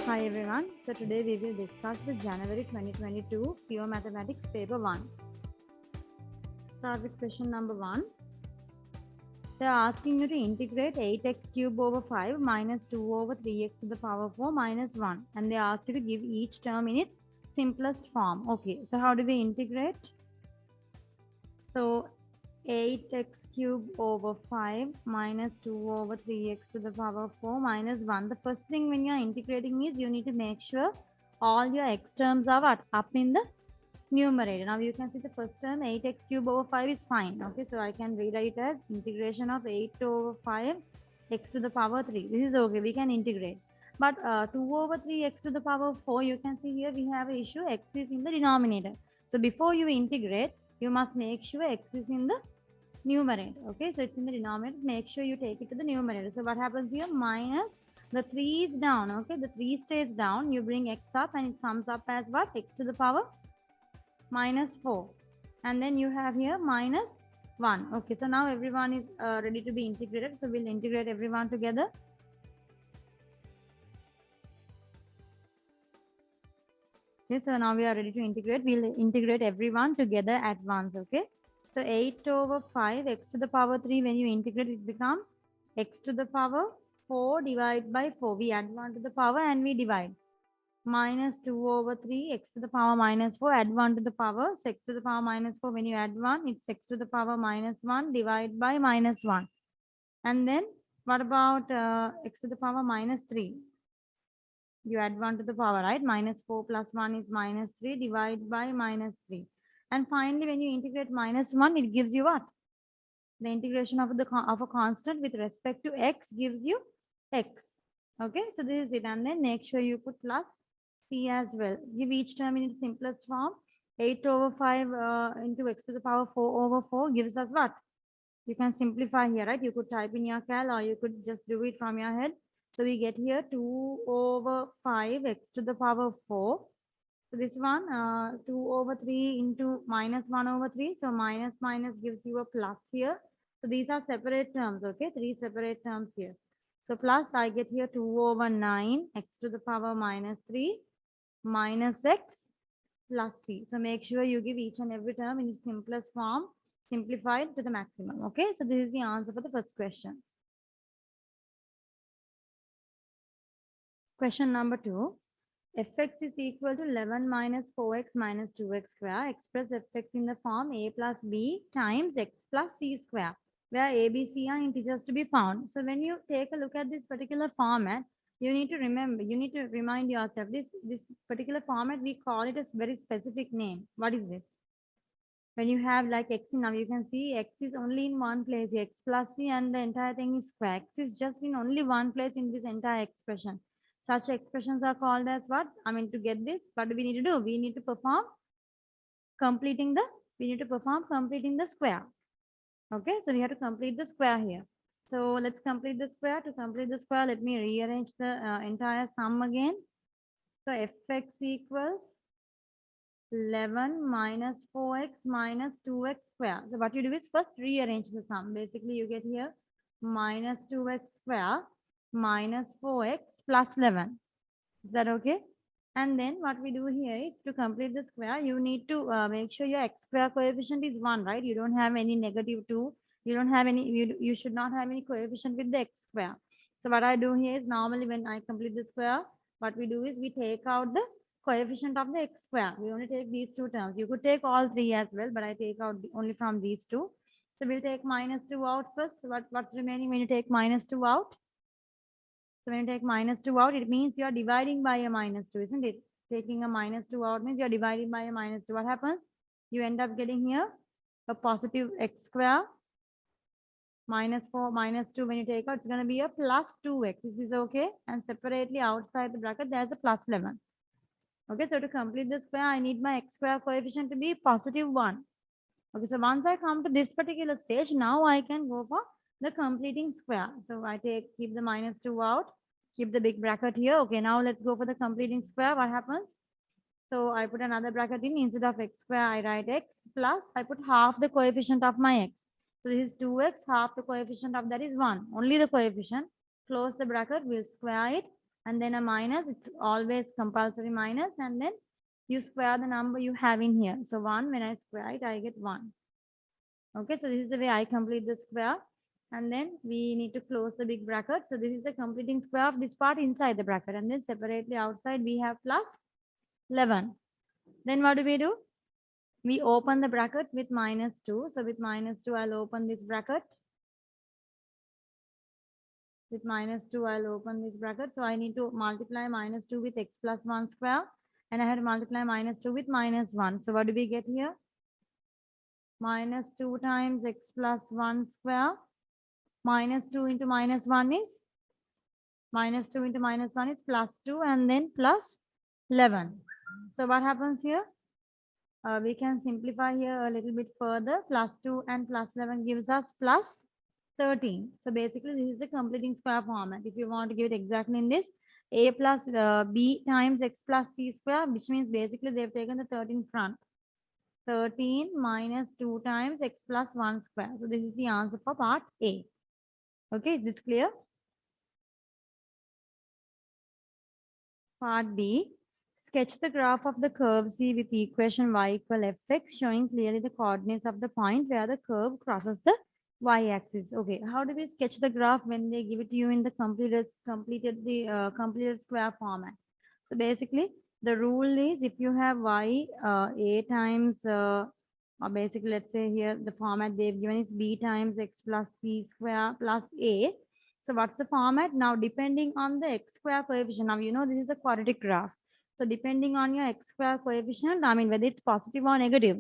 Hi everyone. So today we will discuss the January 2022 Pure Mathematics paper 1. Start with question number 1. They are asking you to integrate 8x cube over 5 minus 2 over 3x to the power 4 minus 1. And they ask you to give each term in its simplest form. Okay, so how do we integrate? So 8x cube over 5 minus 2 over 3x to the power 4 minus 1. The first thing when you are integrating is you need to make sure all your x terms are what? Up in the numerator. Now you can see the first term 8x cube over 5 is fine. Okay, so I can rewrite it as integration of 8 over 5 x to the power 3. This is okay, we can integrate. But 2 over 3 x to the power 4, you can see here we have an issue, x is in the denominator. So before you integrate, you must make sure x is in the numerator. Okay, so it's in the denominator, make sure you take it to the numerator. So what happens here? Minus the 3 is down. Okay, the 3 stays down, you bring x up and it comes up as what? X to the power minus 4, and then you have here minus 1. Okay, so now everyone is ready to be integrated, so we'll integrate everyone together. Okay, so now we are ready to integrate. We'll integrate everyone together at once. Okay, so 8 over 5 x to the power 3, when you integrate it becomes x to the power 4 divided by 4. We add 1 to the power and we divide. Minus 2 over 3 x to the power minus 4, add 1 to the power, so x to the power minus 4, when you add 1, it's x to the power minus 1 divided by minus 1. And then what about x to the power minus 3? You add 1 to the power, right? Minus 4 plus 1 is minus 3 divided by minus 3. And finally, when you integrate minus 1, it gives you what? The integration of a constant with respect to x gives you x. Okay, so this is it. And then make sure you put plus C as well. Give each term in its simplest form. 8 over 5 into x to the power 4 over 4 gives us what? You can simplify here, right? You could type in your cal or you could just do it from your head. So we get here 2 over 5 x to the power 4. So this one 2 over 3 into minus 1 over 3. So minus minus gives you a plus here. So these are separate terms, okay? 3 separate terms here. So plus I get here 2 over 9 x to the power minus 3 minus x plus c. So make sure you give each and every term in its simplest form, simplified to the maximum. Okay, so this is the answer for the first question. Question number 2. Fx is equal to 11 minus 4x minus 2x square. Express fx in the form a plus b times x plus c square, where a, b, c are integers to be found. So when you take a look at this particular format, you need to remember, you need to remind yourself, this particular format, we call it a very specific name. What is this? When you have like x, now you can see x is only in one place, x plus c, and the entire thing is square. X is just in only one place in this entire expression. Such expressions are called as what? I mean, to get this, what do we need to do? We need to perform completing the square. Okay, so we have to complete the square here. So let's complete the square. To complete the square, let me rearrange the entire sum again. So fx equals 11 minus 4x minus 2x square. So what you do is first rearrange the sum. Basically, you get here minus 2x square minus 4x plus 11. Is that okay? And then what we do here is to complete the square, you need to make sure your x square coefficient is 1, right? You don't have any negative 2. You don't have any, you should not have any coefficient with the x square. So what I do here is normally when I complete the square, what we do is we take out the coefficient of the x square. We only take these two terms. You could take all three as well, but I take out only from these two. So we'll take minus 2 out first. What's remaining when you take minus 2 out? So when you take minus 2 out, it means you are dividing by a minus 2, isn't it? Taking a minus 2 out means you are dividing by a minus 2. What happens? You end up getting here a positive x square minus 4 minus 2. When you take out, it's going to be a plus 2x. This is okay. And separately outside the bracket, there's a plus 11. Okay, so to complete the square, I need my x square coefficient to be positive 1. Okay, so once I come to this particular stage, now I can go for the completing square. So I keep the minus 2 out, keep the big bracket here. Okay, now let's go for the completing square. What happens? So I put another bracket in. Instead of x square, I write x plus, I put half the coefficient of my x. So this is 2x, half the coefficient of that is 1. Only the coefficient. Close the bracket, we'll square it. And then a minus, it's always compulsory minus. And then you square the number you have in here. So 1, when I square it, I get 1. Okay, so this is the way I complete the square. And then we need to close the big bracket. So this is the completing square of this part inside the bracket. And then separately outside, we have plus 11. Then what do? We open the bracket with minus 2. So with minus 2, I'll open this bracket. With minus 2, I'll open this bracket. So I need to multiply minus 2 with x plus 1 square. And I have to multiply minus 2 with minus 1. So what do we get here? Minus 2 times x plus 1 square. Minus 2 into minus 1 is? Minus 2 into minus 1 is plus 2 and then plus 11. So what happens here? We can simplify here a little bit further. Plus 2 and plus 11 gives us plus 13. So basically, this is the completing square format. If you want to give it exactly in this, a plus b times x plus c square, which means basically they've taken the 13 front. 13 minus 2 times x plus 1 square. So this is the answer for part A. Okay, is this clear? Part B. Sketch the graph of the curve C with equation y equal fx, showing clearly the coordinates of the point where the curve crosses the y-axis. Okay, how do we sketch the graph when they give it to you in the completed square format? So basically, the rule is if you have y a times, or basically let's say here the format they've given is b times x plus c square plus a. So what's the format? Now depending on the x square coefficient, now you know this is a quadratic graph. So depending on your x square coefficient, I mean whether it's positive or negative,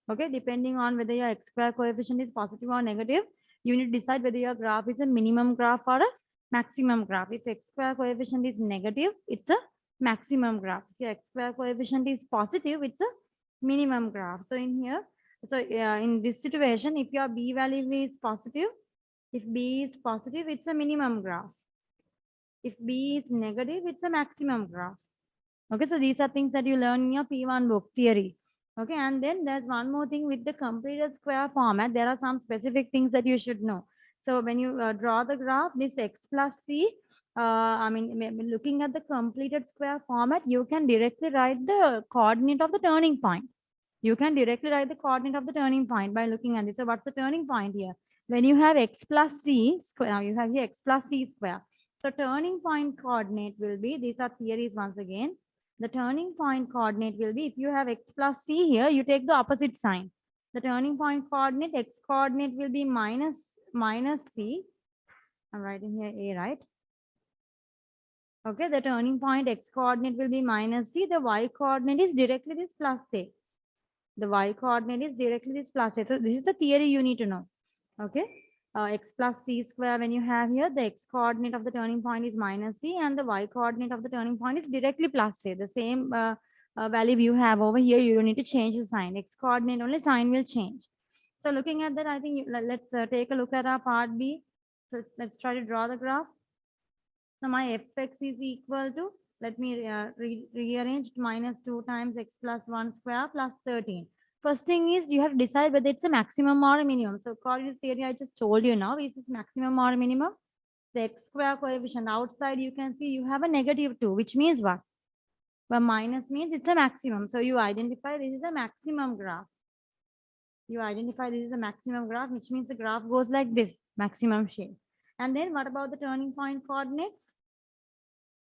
okay, depending on whether your x square coefficient is positive or negative, you need to decide whether your graph is a minimum graph or a maximum graph. If x square coefficient is negative, it's a maximum graph. If your x square coefficient is positive, it's a minimum graph. So in here, so in this situation, if your b value is positive, if b is positive, it's a minimum graph. If b is negative, it's a maximum graph. Okay, so these are things that you learn in your P1 book theory. Okay, and then there's one more thing with the completed square format. There are some specific things that you should know. So when you draw the graph, this x plus c, looking at the completed square format, you can directly write the coordinate of the turning point. You can directly write the coordinate of the turning point by looking at this. So what's the turning point here? When you have x plus c square, now you have here x plus c square. So turning point coordinate will be, these are theories once again. The turning point coordinate will be, if you have x plus c here, you take the opposite sign. The turning point coordinate, x coordinate will be minus c. I'm writing here a, right? Okay, the turning point x coordinate will be minus c. The y coordinate is directly this plus a. The y coordinate is directly this plus a. So this is the theory you need to know. Okay. X plus c square, when you have here, the x coordinate of the turning point is minus c and the y coordinate of the turning point is directly plus a. The same value you have over here, you don't need to change the sign. X coordinate only, sign will change. So looking at that, I think let's take a look at our part B. So let's try to draw the graph. So my fx is equal to, let me rearrange, minus 2 times x plus 1 square plus 13. First thing is you have to decide whether it's a maximum or a minimum. So according to the theory I just told you now, is this maximum or minimum? The x square coefficient outside, you can see you have a negative 2, which means what? But minus means it's a maximum. So you identify this is a maximum graph. You identify this is a maximum graph, which means the graph goes like this, maximum shape. And then what about the turning point coordinates?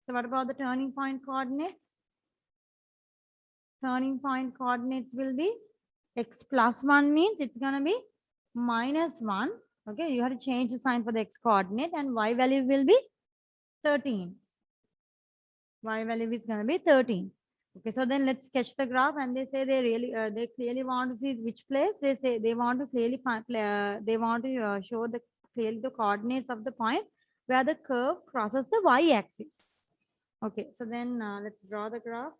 So what about the turning point coordinates? Turning point coordinates will be x plus 1 means it's going to be minus 1. Okay, you have to change the sign for the x coordinate, and y value will be 13. Y value is going to be 13. Okay, so then let's sketch the graph, and they say they clearly want to see which place. They say they want to clearly show clearly the coordinates of the point where the curve crosses the y-axis. Okay, so then let's draw the graph.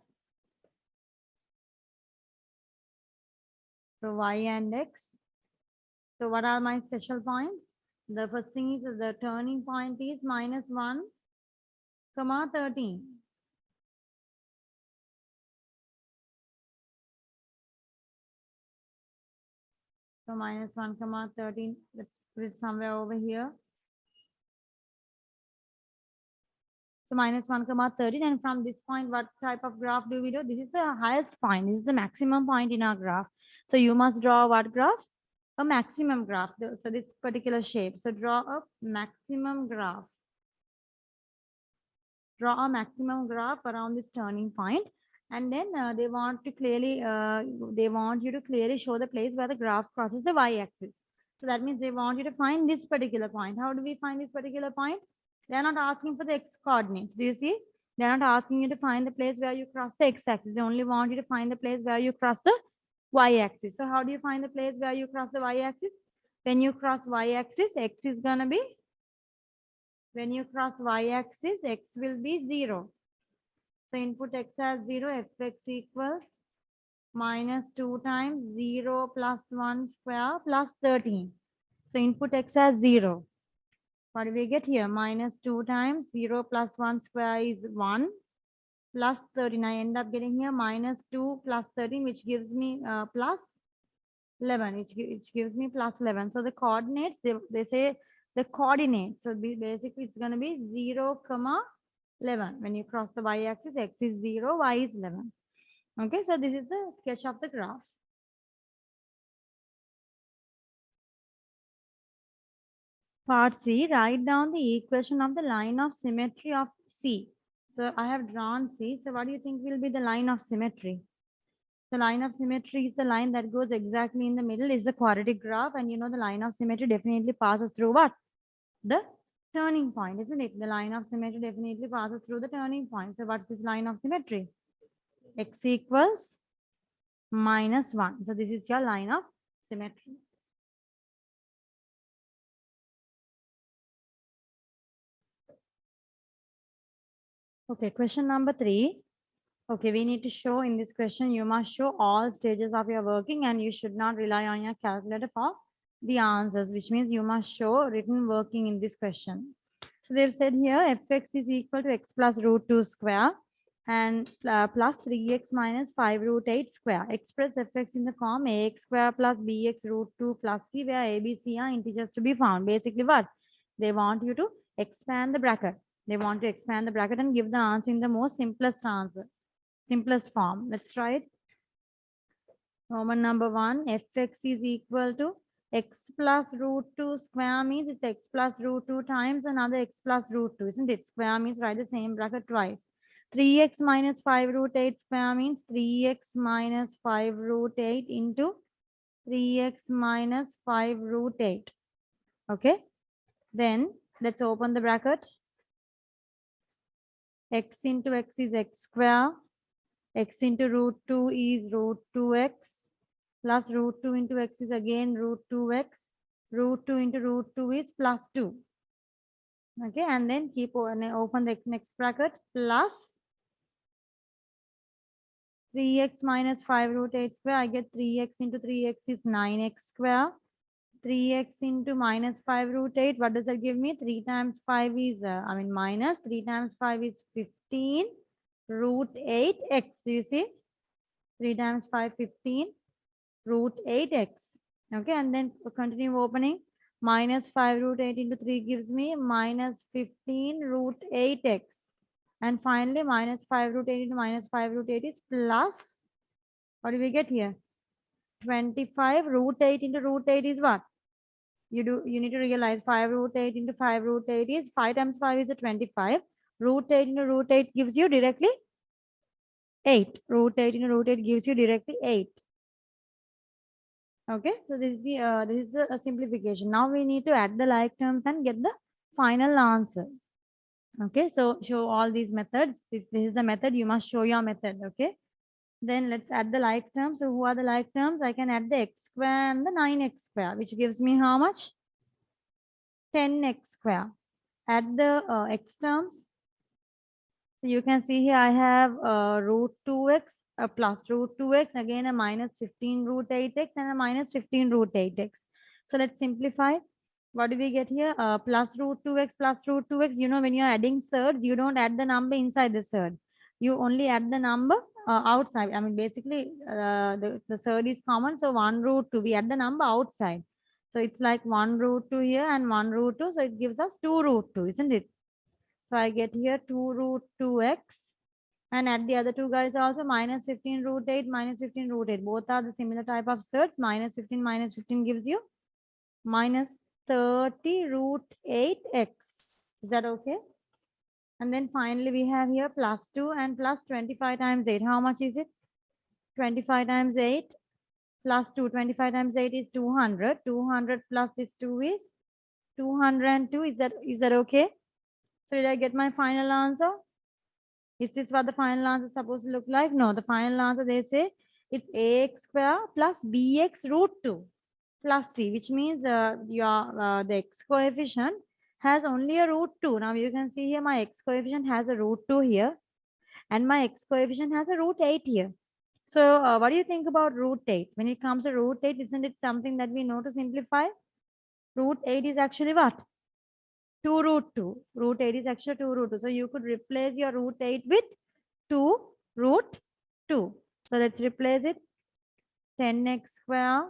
So y and x. So what are my special points? The first thing is the turning point is minus 1, comma 13. So minus 1 comma 13. Let's put it somewhere over here. So minus 1 comma 13. And from this point, what type of graph do we do? This is the highest point. This is the maximum point in our graph. So you must draw what graph? A maximum graph. So this particular shape. So draw a maximum graph. Draw a maximum graph around this turning point. And then they want you to clearly show the place where the graph crosses the y-axis. So that means they want you to find this particular point. How do we find this particular point? They are not asking for the x coordinates. Do you see? They are not asking you to find the place where you cross the x-axis. They only want you to find the place where you cross the y-axis. So how do you find the place where you cross the y-axis? When you cross y-axis, x is going to be, when you cross y-axis, x will be 0. So input x as 0, fx equals minus 2 times 0 plus 1 square plus 13. So input x as 0. What do we get here? Minus 2 times 0 plus 1 square is 1 plus 13. I end up getting here minus 2 plus 13, which gives me plus 11, which gives me plus 11. So the coordinates, they say the coordinates. So basically it's going to be 0, comma 11. When you cross the y-axis, x is 0, y is 11. Okay, so this is the sketch of the graph. Part C, write down the equation of the line of symmetry of C. So I have drawn C. So what do you think will be the line of symmetry? The line of symmetry is the line that goes exactly in the middle, is a quadratic graph. And you know the line of symmetry definitely passes through what? The turning point, isn't it? The line of symmetry definitely passes through the turning point. So what's this line of symmetry? X equals minus 1. So this is your line of symmetry. Okay, question number 3. Okay, we need to show in this question, you must show all stages of your working and you should not rely on your calculator for the answers, which means you must show written working in this question. So they've said here fx is equal to x plus root 2 square and plus 3x minus 5 root 8 square. Express fx in the form ax square plus bx root 2 plus c, where a, b, c are integers to be found. Basically what? They want you to expand the bracket. They want to expand the bracket and give the answer in the most simplest form. Let's try it. Roman number 1, fx is equal to x plus root 2 square means it's x plus root 2 times another x plus root 2, isn't it? Square means write the same bracket twice. 3x minus 5 root 8 square means 3x minus 5 root 8 into 3x minus 5 root 8. Okay. Then let's open the bracket. X into x is x square. X into root 2 is root 2x plus root 2 into x is again root 2x. Root 2 into root 2 is plus 2. Okay, and then open the next bracket plus 3x minus 5 root 8 square. I get 3x into 3x is 9x square. 3x into minus 5 root 8. What does that give me? 3 times 5 is, minus 3 times 5 is 15 root 8x. Do you see? 3 times 5, 15 root 8x. Okay, and then continue opening. Minus 5 root 8 into 3 gives me minus 15 root 8x. And finally, minus 5 root 8 into minus 5 root 8 is plus, what do we get here? 25 root 8 into root 8 is what? You need to realize 5 root 8 into 5 root 8 is 5 times 5 is a 25. Root 8 into root 8 gives you directly 8. Root 8 into root 8 gives you directly 8. Okay, so this is the simplification. Now we need to add the like terms and get the final answer. Okay, so show all these methods. This is the method. You must show your method. Okay, then let's add the like terms. So who are the like terms? I can add the x square and the 9x square, which gives me how much? 10x square. Add the x terms. So you can see here I have root 2x, a plus root 2x, again a minus 15 root 8x and a minus 15 root 8x. So let's simplify. What do we get here? Plus root 2x plus root 2x. You know, when you're adding surds, you don't add the number inside the surd. You only add the number outside. I mean, basically, the third is common. So 1 root 2, we add the number outside. So it's like 1 root 2 here and 1 root 2. So it gives us 2 root 2, isn't it? So I get here 2 root 2x. And at the other two guys also minus 15 root 8, minus 15 root 8. Both are the similar type of search. Minus 15 gives you minus 30 root 8x. Is that okay? And then finally we have here plus 2 and plus 25 times 8. How much is it? 25 times 8 plus 2. 25 times 8 is 200. 200 plus this 2 is 202. Is that okay? So did I get my final answer? Is this what the final answer is supposed to look like? No, the final answer they say it's ax square plus bx root 2 plus c, which means the x coefficient has only a root 2. Now you can see here my x coefficient has a root 2 here and my x coefficient has a root 8 here. So what do you think about root 8? When it comes to root 8, isn't it something that we know to simplify? Root 8 is actually what? 2 root 2. Root 8 is actually 2 root 2. So you could replace your root 8 with 2 root 2. So let's replace it. 10x square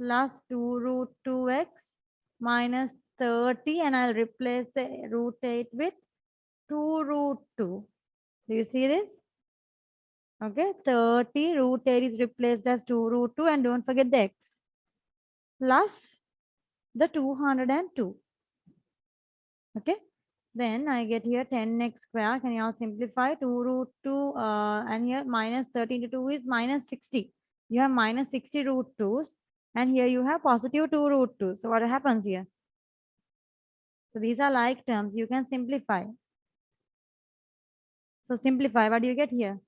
plus 2 root 2x minus 30, and I'll replace the root 8 with 2 root 2. Do you see this? Okay, 30 root 8 is replaced as 2 root 2, and don't forget the x plus the 202. Okay, then I get here 10x square. Can you all simplify? 2 root 2 and here minus 30 into 2 is minus 60. You have minus 60 root 2s, and here you have positive 2 root 2. So what happens here? So these are like terms. You can simplify. So simplify. What do you get here?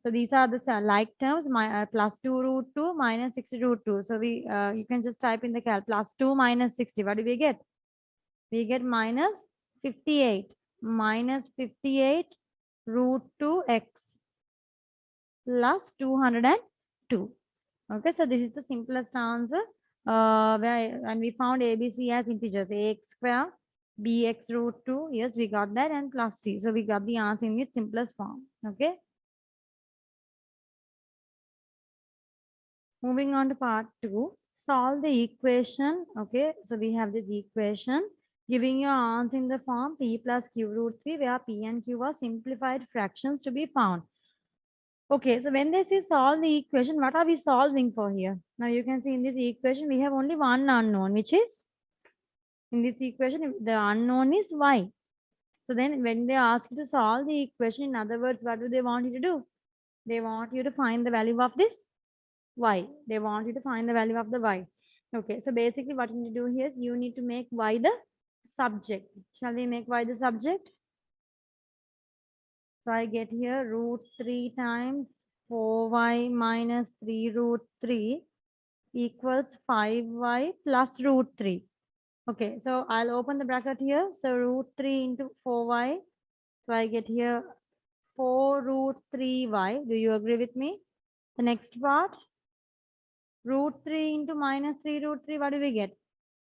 So these are the like terms. My plus 2 root 2 minus 60 root 2. So we you can just type in the cal plus 2 minus 60. What do we get? We get minus 58. Minus 58 root 2x plus 202. Okay, so this is the simplest answer. And we found ABC as integers. Ax square, bx root 2. Yes, we got that, and plus c. So we got the answer in its simplest form. Okay. Moving on to part 2. Solve the equation. Okay, so we have this equation giving your answer in the form p plus q root 3, where p and q are simplified fractions to be found. Okay, so when they say solve the equation, what are we solving for here? Now you can see in this equation, we have only one unknown, which is, in this equation, the unknown is y. So then when they ask you to solve the equation, in other words, what do they want you to do? They want you to find the value of this y. They want you to find the value of the y. Okay, so basically what you need to do here is you need to make y the subject. Shall we make y the subject? So I get here root 3 times 4y minus 3 root 3 equals 5y plus root 3. Okay, so I'll open the bracket here. So root 3 into 4y. So I get here 4 root 3y. Do you agree with me? The next part, root 3 into minus 3 root 3. What do we get?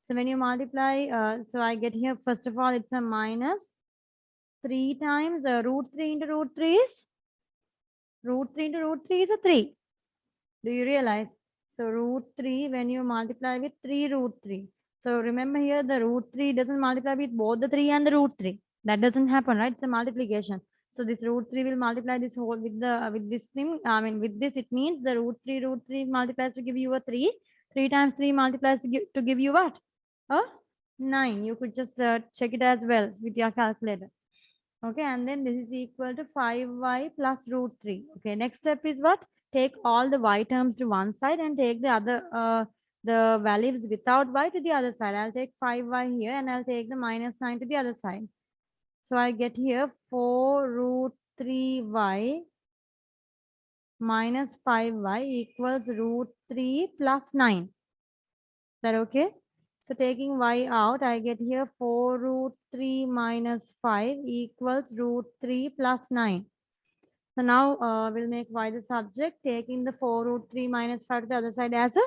So when you multiply, so I get here, first of all, it's a minus 3 times root 3 into root 3 is? Root 3 into root 3 is a 3. Do you realize? So root 3 when you multiply with 3 root 3. So remember here the root 3 doesn't multiply with both the 3 and the root 3. That doesn't happen, right? It's a multiplication. So this root 3 will multiply this whole with this thing. I mean with this it means the root 3 multiplies to give you a 3. 3 times 3 multiplies to give you what? 9. You could just check it as well with your calculator. Okay, and then this is equal to 5y plus root 3. Okay, next step is what? Take all the y terms to one side and take the other the values without y to the other side. I'll take 5y here and I'll take the minus 9 to the other side. So I get here 4 root 3y minus 5y equals root 3 plus 9. Is that okay? So taking y out, I get here 4 root 3 minus 5 equals root 3 plus 9. So now we'll make y the subject, taking the 4 root 3 minus 5 to the other side as a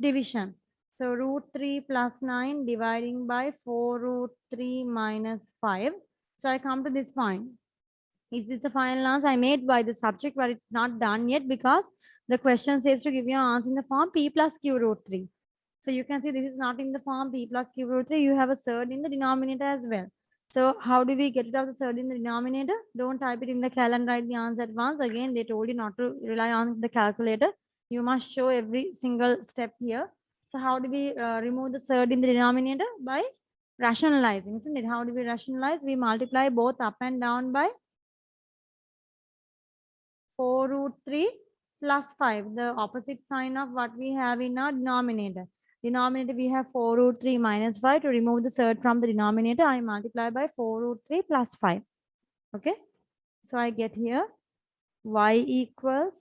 division. So root 3 plus 9 dividing by 4 root 3 minus 5. So I come to this point. Is this the final answer? I made by the subject, but it's not done yet because the question says to give you an answer in the form p plus q root 3. So you can see this is not in the form p plus q root 3. You have a third in the denominator as well. So how do we get rid of the third in the denominator? Don't type it in the cal and write the answer at once. Again, they told you not to rely on the calculator. You must show every single step here. So how do we remove the third in the denominator? By rationalizing, isn't it? How do we rationalize? We multiply both up and down by 4 root 3 plus 5, the opposite sign of what we have in our denominator. Denominator, we have 4 root 3 minus 5. To remove the third from the denominator, I multiply by 4 root 3 plus 5. Okay. So I get here y equals,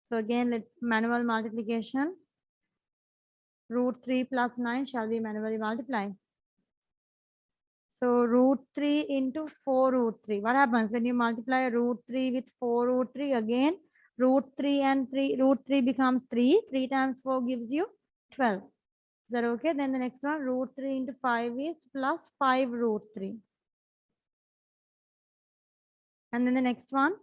so again, let's manual multiplication. Root 3 plus 9 shall be manually multiplied. So root 3 into 4 root 3. What happens when you multiply root 3 with 4 root 3? Again, root 3 and 3, root 3 becomes 3. 3 times 4 gives you 12. Is that okay? Then the next one, root 3 into 5 is plus 5 root 3. And then the next one,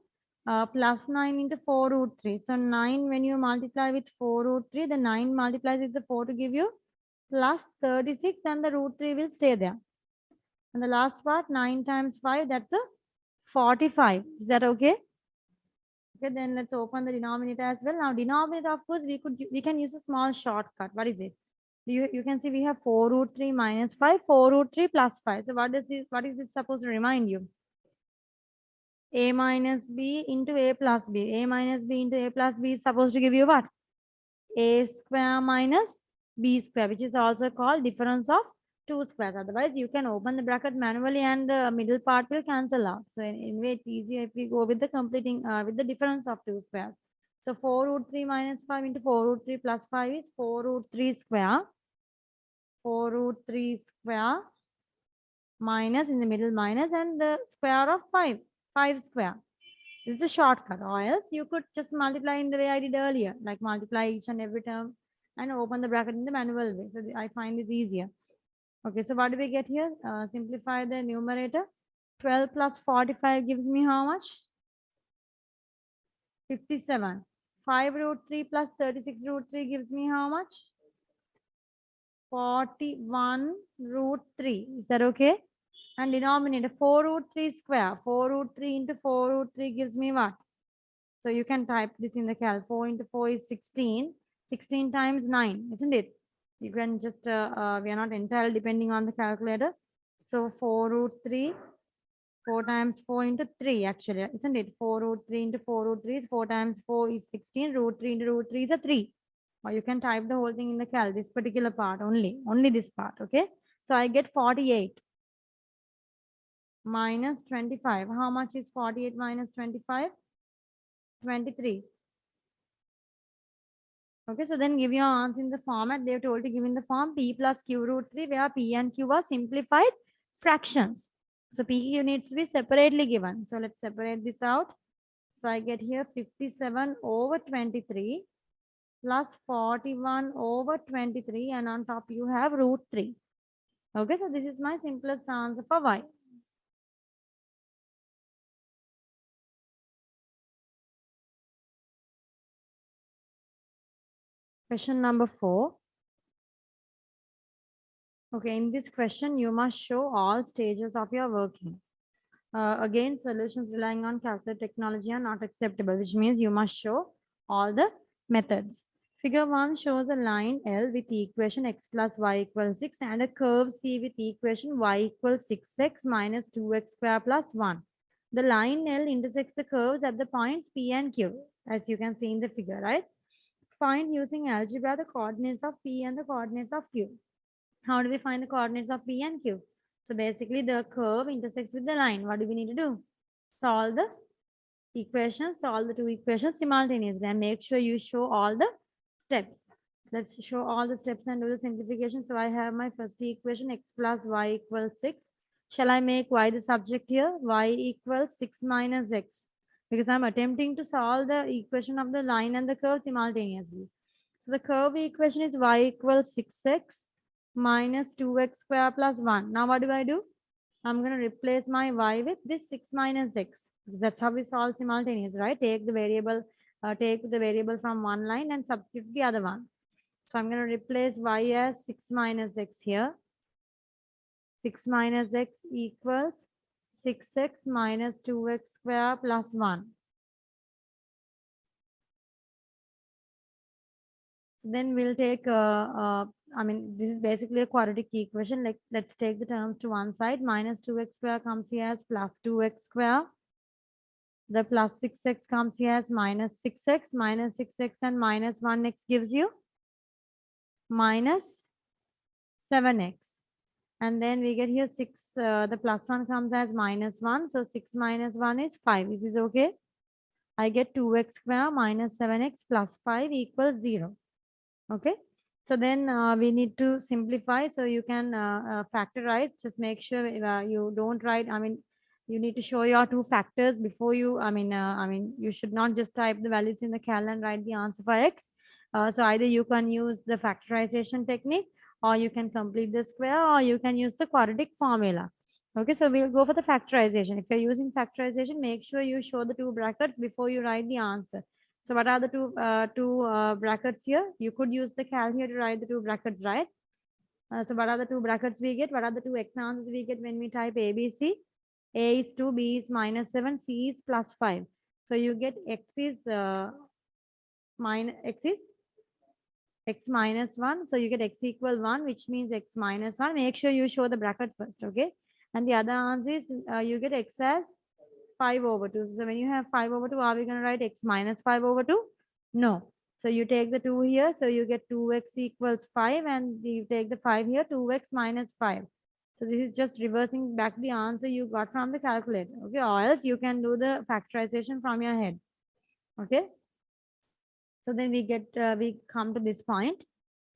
plus 9 into 4 root 3. So 9, when you multiply with 4 root 3, the 9 multiplies with the 4 to give you plus 36, and the root 3 will stay there. And the last part, 9 times 5, that's a 45. Is that okay? Okay, then let's open the denominator as well. Now, denominator, of course, we can use a small shortcut. What is it? You can see we have 4 root 3 minus 5, 4 root 3 plus 5. So what is this supposed to remind you? A minus B into A plus B. A minus B into A plus B is supposed to give you what? A square minus B square, which is also called difference of two squares. Otherwise, you can open the bracket manually and the middle part will cancel out. So anyway, it's easier if we go with the completing with the difference of two squares. So 4 root 3 minus 5 into 4 root 3 plus 5 is 4 root 3 square. 4 root 3 square minus, in the middle minus, and the square of 5. 5 square. This is a shortcut, or else you could just multiply in the way I did earlier, like multiply each and every term and open the bracket in the manual way. So I find this easier. Okay, so what do we get here? Simplify the numerator. 12 plus 45 gives me how much? 57. 5 root 3 plus 36 root 3 gives me how much? 41 root 3. Is that okay? And denominator 4 root 3 square. 4 root 3 into 4 root 3 gives me what? So you can type this in the cal. 4 into 4 is 16. 16 times 9, isn't it? You can just, we are not entirely depending on the calculator. So 4 root 3, 4 times 4 into 3 actually, isn't it? 4 root 3 into 4 root 3 is 4 times 4 is 16. Root 3 into root 3 is a 3. Or you can type the whole thing in the cal, this particular part only this part, okay? So I get 48 minus 25. How much is 48 minus 25? 23. Okay, so then give your answer in the format they have told to give in the form p plus q root 3, where p and q are simplified fractions. So p needs to be separately given. So let's separate this out. So I get here 57 over 23 plus 41 over 23, and on top you have root 3. Okay, so this is my simplest answer for y. Question number 4. Okay, in this question, you must show all stages of your working. Again, solutions relying on calculator technology are not acceptable, which means you must show all the methods. Figure 1 shows a line L with equation x plus y equals 6 and a curve C with equation y equals 6x minus 2x square plus 1. The line L intersects the curves at the points P and Q, as you can see in the figure, right? Find using algebra the coordinates of P and the coordinates of Q. How do we find the coordinates of P and Q? So basically the curve intersects with the line. What do we need to do? Solve the equations, solve the two equations simultaneously, and make sure you show all the steps. Let's show all the steps and do the simplification. So I have my first equation, x plus y equals 6. Shall I make y the subject here? Y equals 6 minus x. Because I'm attempting to solve the equation of the line and the curve simultaneously. So the curve equation is y equals 6x minus 2x square plus 1. Now what do? I'm going to replace my y with this 6 minus x. That's how we solve simultaneous, right? Take the variable from one line and substitute the other one. So I'm going to replace y as 6 minus x here. 6 minus x equals 6x minus 2x square plus 1. So then we'll take, this is basically a quadratic equation. Like, let's take the terms to one side. Minus 2x square comes here as plus 2x square. The plus 6x comes here as minus 6x. Minus 6x and minus 1x gives you minus 7x. And then we get here 6, the plus 1 comes as minus 1. So 6 minus 1 is 5. This is okay. I get 2x square minus 7x plus 5 equals 0. Okay. So then we need to simplify. So you can factorize. Just make sure you don't write. You need to show your two factors before you. You should not just type the values in the cal and write the answer for x. So either you can use the factorization technique, or you can complete the square, or you can use the quadratic formula. Okay, so we'll go for the factorization. If you're using factorization, make sure you show the two brackets before you write the answer. So what are the two brackets here? You could use the cal here to write the two brackets, right? So what are the two brackets we get? What are the two x answers we get when we type ABC? A is 2, B is minus 7, C is plus 5. So you get x is x minus 1. So you get x equal 1, which means x minus 1. Make sure you show the bracket first, okay? And the other answer is you get x as 5 over 2. So when you have 5 over 2, are we going to write x minus 5 over 2? No. So you take the 2 here. So you get 2x equals 5. And you take the 5 here, 2x minus 5. So this is just reversing back the answer you got from the calculator. Okay. Or else you can do the factorization from your head. Okay. So then we come to this point.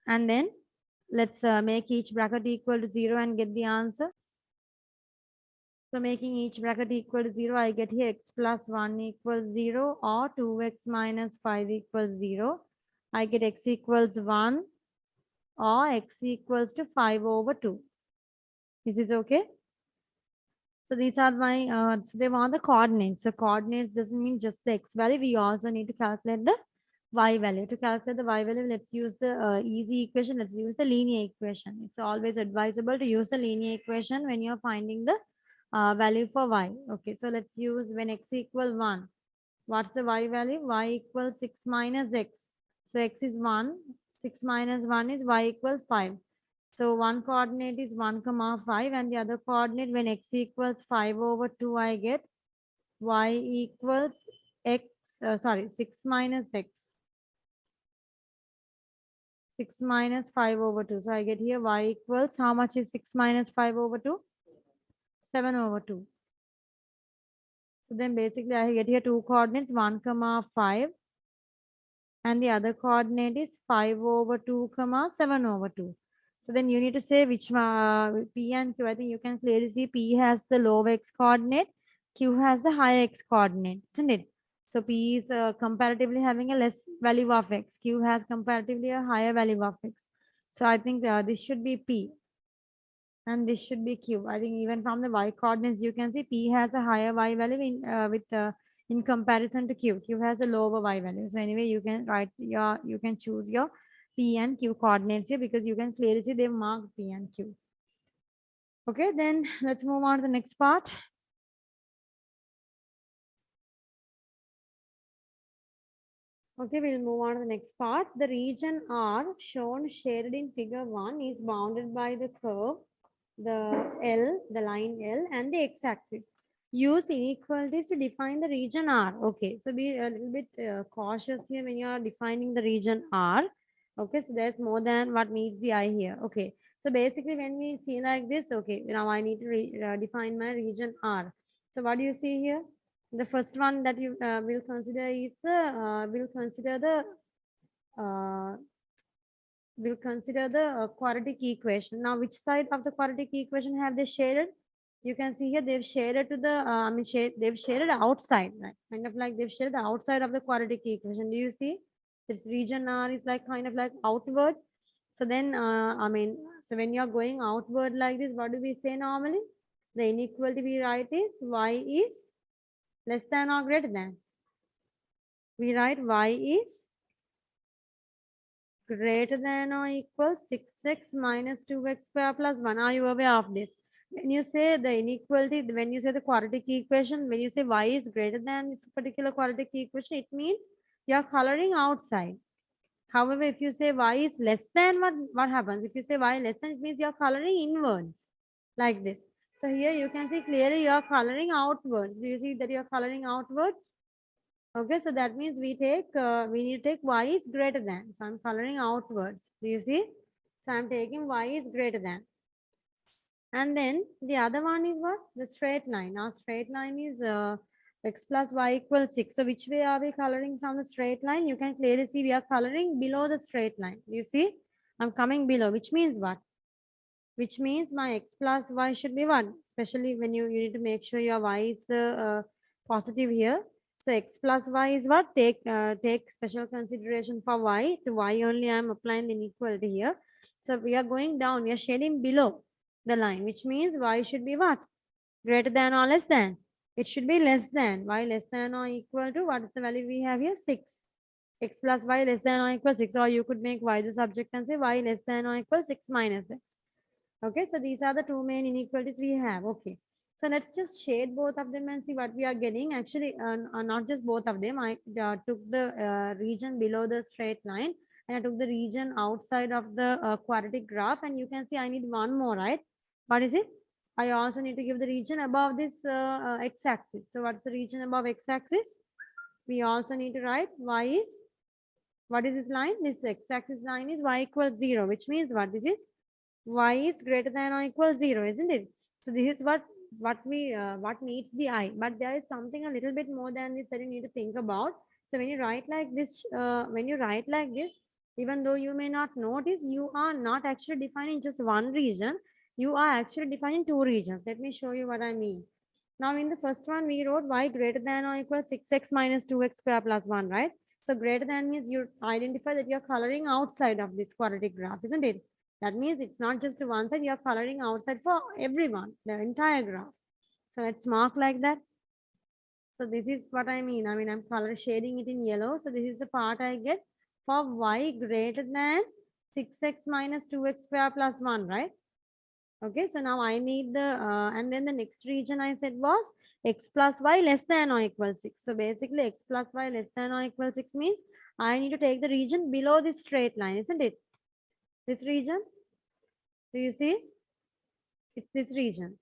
And then let's make each bracket equal to 0 and get the answer. So making each bracket equal to 0, I get here x plus 1 equals 0 or 2x minus 5 equals 0. I get x equals 1 or x equals to 5 over 2. This is okay. So these are my, so they want the coordinates. So coordinates doesn't mean just the x value. We also need to calculate the y value. To calculate the y value, let's use the easy equation. Let's use the linear equation. It's always advisable to use the linear equation when you're finding the value for y. Okay, so let's use when x equals 1. What's the y value? Y equals 6 minus x. So x is 1. 6 minus 1 is y equals 5. So one coordinate is 1 comma 5, and the other coordinate when x equals 5 over 2, I get y equals x, 6 minus x. 6 minus 5 over 2. So I get here y equals, how much is 6 minus 5 over 2? 7 over 2. So then basically I get here two coordinates, 1 comma 5. And the other coordinate is 5 over 2 comma 7 over 2. So then you need to say which P and Q. I think you can clearly see P has the lower x coordinate, Q has the higher x coordinate, isn't it? So P is comparatively having a less value of x. Q has comparatively a higher value of x. So I think this should be P and this should be Q. I think even from the y coordinates, you can see P has a higher y value in comparison to Q. Q has a lower y value. So anyway, you can choose your P and Q coordinates here because you can clearly see they've marked P and Q. Okay, then let's move on to the next part. Okay, we'll move on to the next part. The region R shown shaded in figure 1 is bounded by the curve, the line L and the x-axis. Use inequalities to define the region R. Okay, so be a little bit cautious here when you are defining the region R. Okay, so there's more than what meets the eye here. Okay, so basically when we see like this, okay, now I need to define my region R. So what do you see here? The first one that you will consider is the quadratic equation. Now, which side of the quadratic equation have they shaded? You can see here they've shaded to the they've shaded outside, right? Kind of like they've shaded the outside of the quadratic equation. Do you see? This region R is like kind of like outward. So then so when you're going outward like this, what do we say normally? The inequality we write is y is Less than or greater than? We write y is greater than or equal 6x minus 2x square plus 1. Are you aware of this? When you say the inequality, when you say the quadratic equation, when you say y is greater than this particular quadratic equation, it means you are coloring outside. However, if you say y is less than, what happens? If you say y less than, it means you are coloring inwards, like this. So here you can see clearly you are coloring outwards. Do you see that you are coloring outwards? Okay, so that means we need to take y is greater than. So I'm coloring outwards. Do you see? So I'm taking y is greater than. And then the other one is what? The straight line. Now straight line is x plus y equals 6. So which way are we coloring from the straight line? You can clearly see we are coloring below the straight line. You see? I'm coming below, which means what? Which means my x plus y should be 1. Especially when you need to make sure your y is the positive here. So x plus y is what? Take special consideration for y. To y only I am applying the inequality here. So we are going down. We are shading below the line, which means y should be what? Greater than or less than? It should be less than. Y less than or equal to, what is the value we have here? 6. X plus y less than or equal 6. Or you could make y the subject and say y less than or equal 6 minus x. Okay, so these are the two main inequalities we have. Okay, so let's just shade both of them and see what we are getting. Actually, not just both of them. I took the region below the straight line and I took the region outside of the quadratic graph, and you can see I need one more, right? What is it? I also need to give the region above this x-axis. So what's the region above x-axis? We also need to write y is, what is this line? This x-axis line is y equals 0, which means what? This is y is greater than or equal 0, isn't it? So this is what meets the eye. But there is something a little bit more than this that you need to think about. So when you write like this, even though you may not notice, you are not actually defining just one region. You are actually defining two regions. Let me show you what I mean. Now in the first one, we wrote y greater than or equal 6x minus 2x square plus 1, right? So greater than means you identify that you're coloring outside of this quadratic graph, isn't it? That means it's not just one side, you're coloring outside for everyone, the entire graph. So let's mark like that. So this is what I mean. I'm color shading it in yellow. So this is the part I get for y greater than 6x minus 2x square plus 1, right? Okay, so now I need the, and then the next region I said was x plus y less than or equal 6. So basically x plus y less than or equal 6 means I need to take the region below this straight line, isn't it? This region, do you see? It's this region.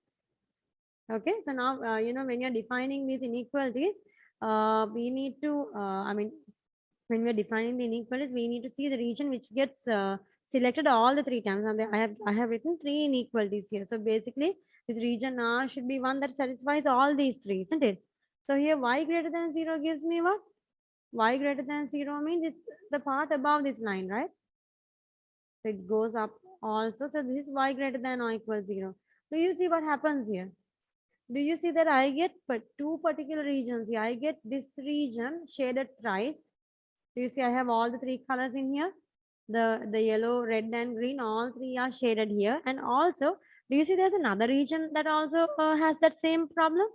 Okay, so now, when you're defining these inequalities, we need to, when we're defining the inequalities, we need to see the region which gets selected all the three times. And I have written three inequalities here. So basically, this region R should be one that satisfies all these three, isn't it? So here y greater than 0 gives me what? Y greater than 0 means it's the part above this line, right? So it goes up also. So this is y greater than or equal 0. Do you see what happens here? Do you see that I get two particular regions here? I get this region shaded thrice. Do you see I have all the three colors in here? The yellow, red and green, all three are shaded here. And also, do you see there's another region that also has that same problem?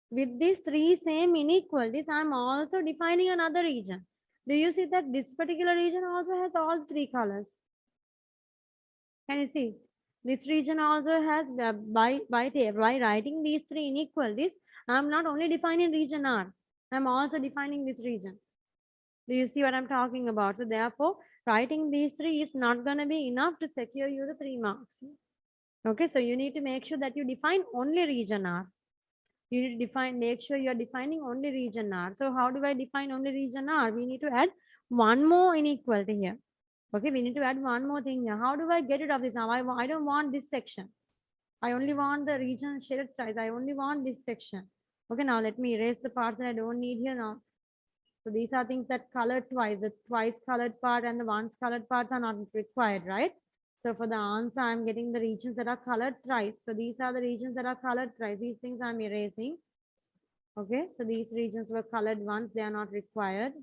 With these three same inequalities, I'm also defining another region. Do you see that this particular region also has all three colors? Can you see? This region also has, by writing these three inequalities, I'm not only defining region R, I'm also defining this region. Do you see what I'm talking about? So therefore, writing these three is not going to be enough to secure you the 3 marks. Okay, so you need to make sure that you define only region R. You need to make sure you're defining only region R. So how do I define only region R? We need to add one more inequality here. Okay, we need to add one more thing here. How do I get rid of this now? I don't want this section. I only want the region shaded size. I only want this section. Okay, now let me erase the parts that I don't need here now. So these are things that colored twice. The twice colored part and the once colored parts are not required, right? So for the answer, I'm getting the regions that are colored thrice. So these are the regions that are colored thrice. These things I'm erasing. Okay, so these regions were colored once. They are not required.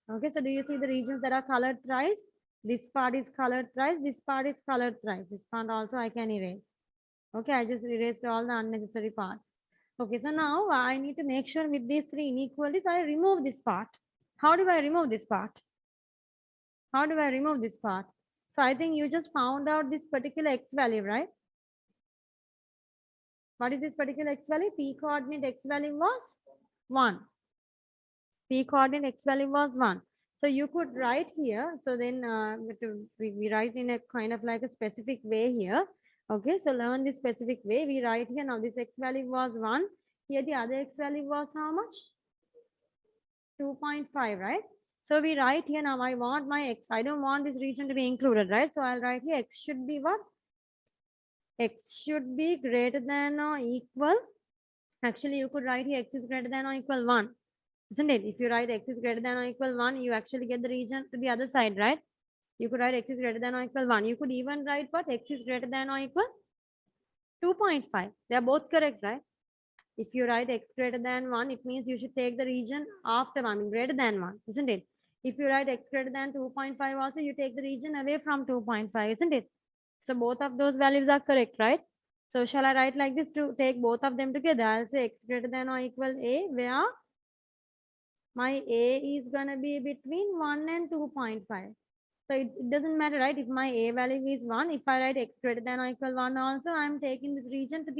Okay, so do you see the regions that are colored thrice? This part is colored thrice. This part is colored thrice. This part also I can erase. Okay, I just erased all the unnecessary parts. Okay, so now I need to make sure with these three inequalities, I remove this part. How do I remove this part? How do I remove this part? So I think you just found out this particular x value, right? What is this particular x value? P coordinate x value was 1. P coordinate x value was 1. So you could write here. So then we write in a kind of like a specific way here. Okay, so learn this specific way. We write here now this x value was 1. Here the other x value was how much? 2.5, right? So we write here now I want my x. I don't want this region to be included, right? So I'll write here x should be what? X should be greater than or equal. Actually, you could write here x is greater than or equal 1. Isn't it? If you write x is greater than or equal 1, you actually get the region to the other side, right? You could write x is greater than or equal 1. You could even write what? X is greater than or equal 2.5. They are both correct, right? If you write x greater than 1, it means you should take the region after 1, I mean greater than 1, isn't it? If you write x greater than 2.5 also, you take the region away from 2.5, isn't it? So both of those values are correct, right? So shall I write like this to take both of them together? I'll say x greater than or equal a, where my a is going to be between 1 and 2.5. So it doesn't matter, right? If my a value is 1, if I write x greater than or equal 1 also, I'm taking this region to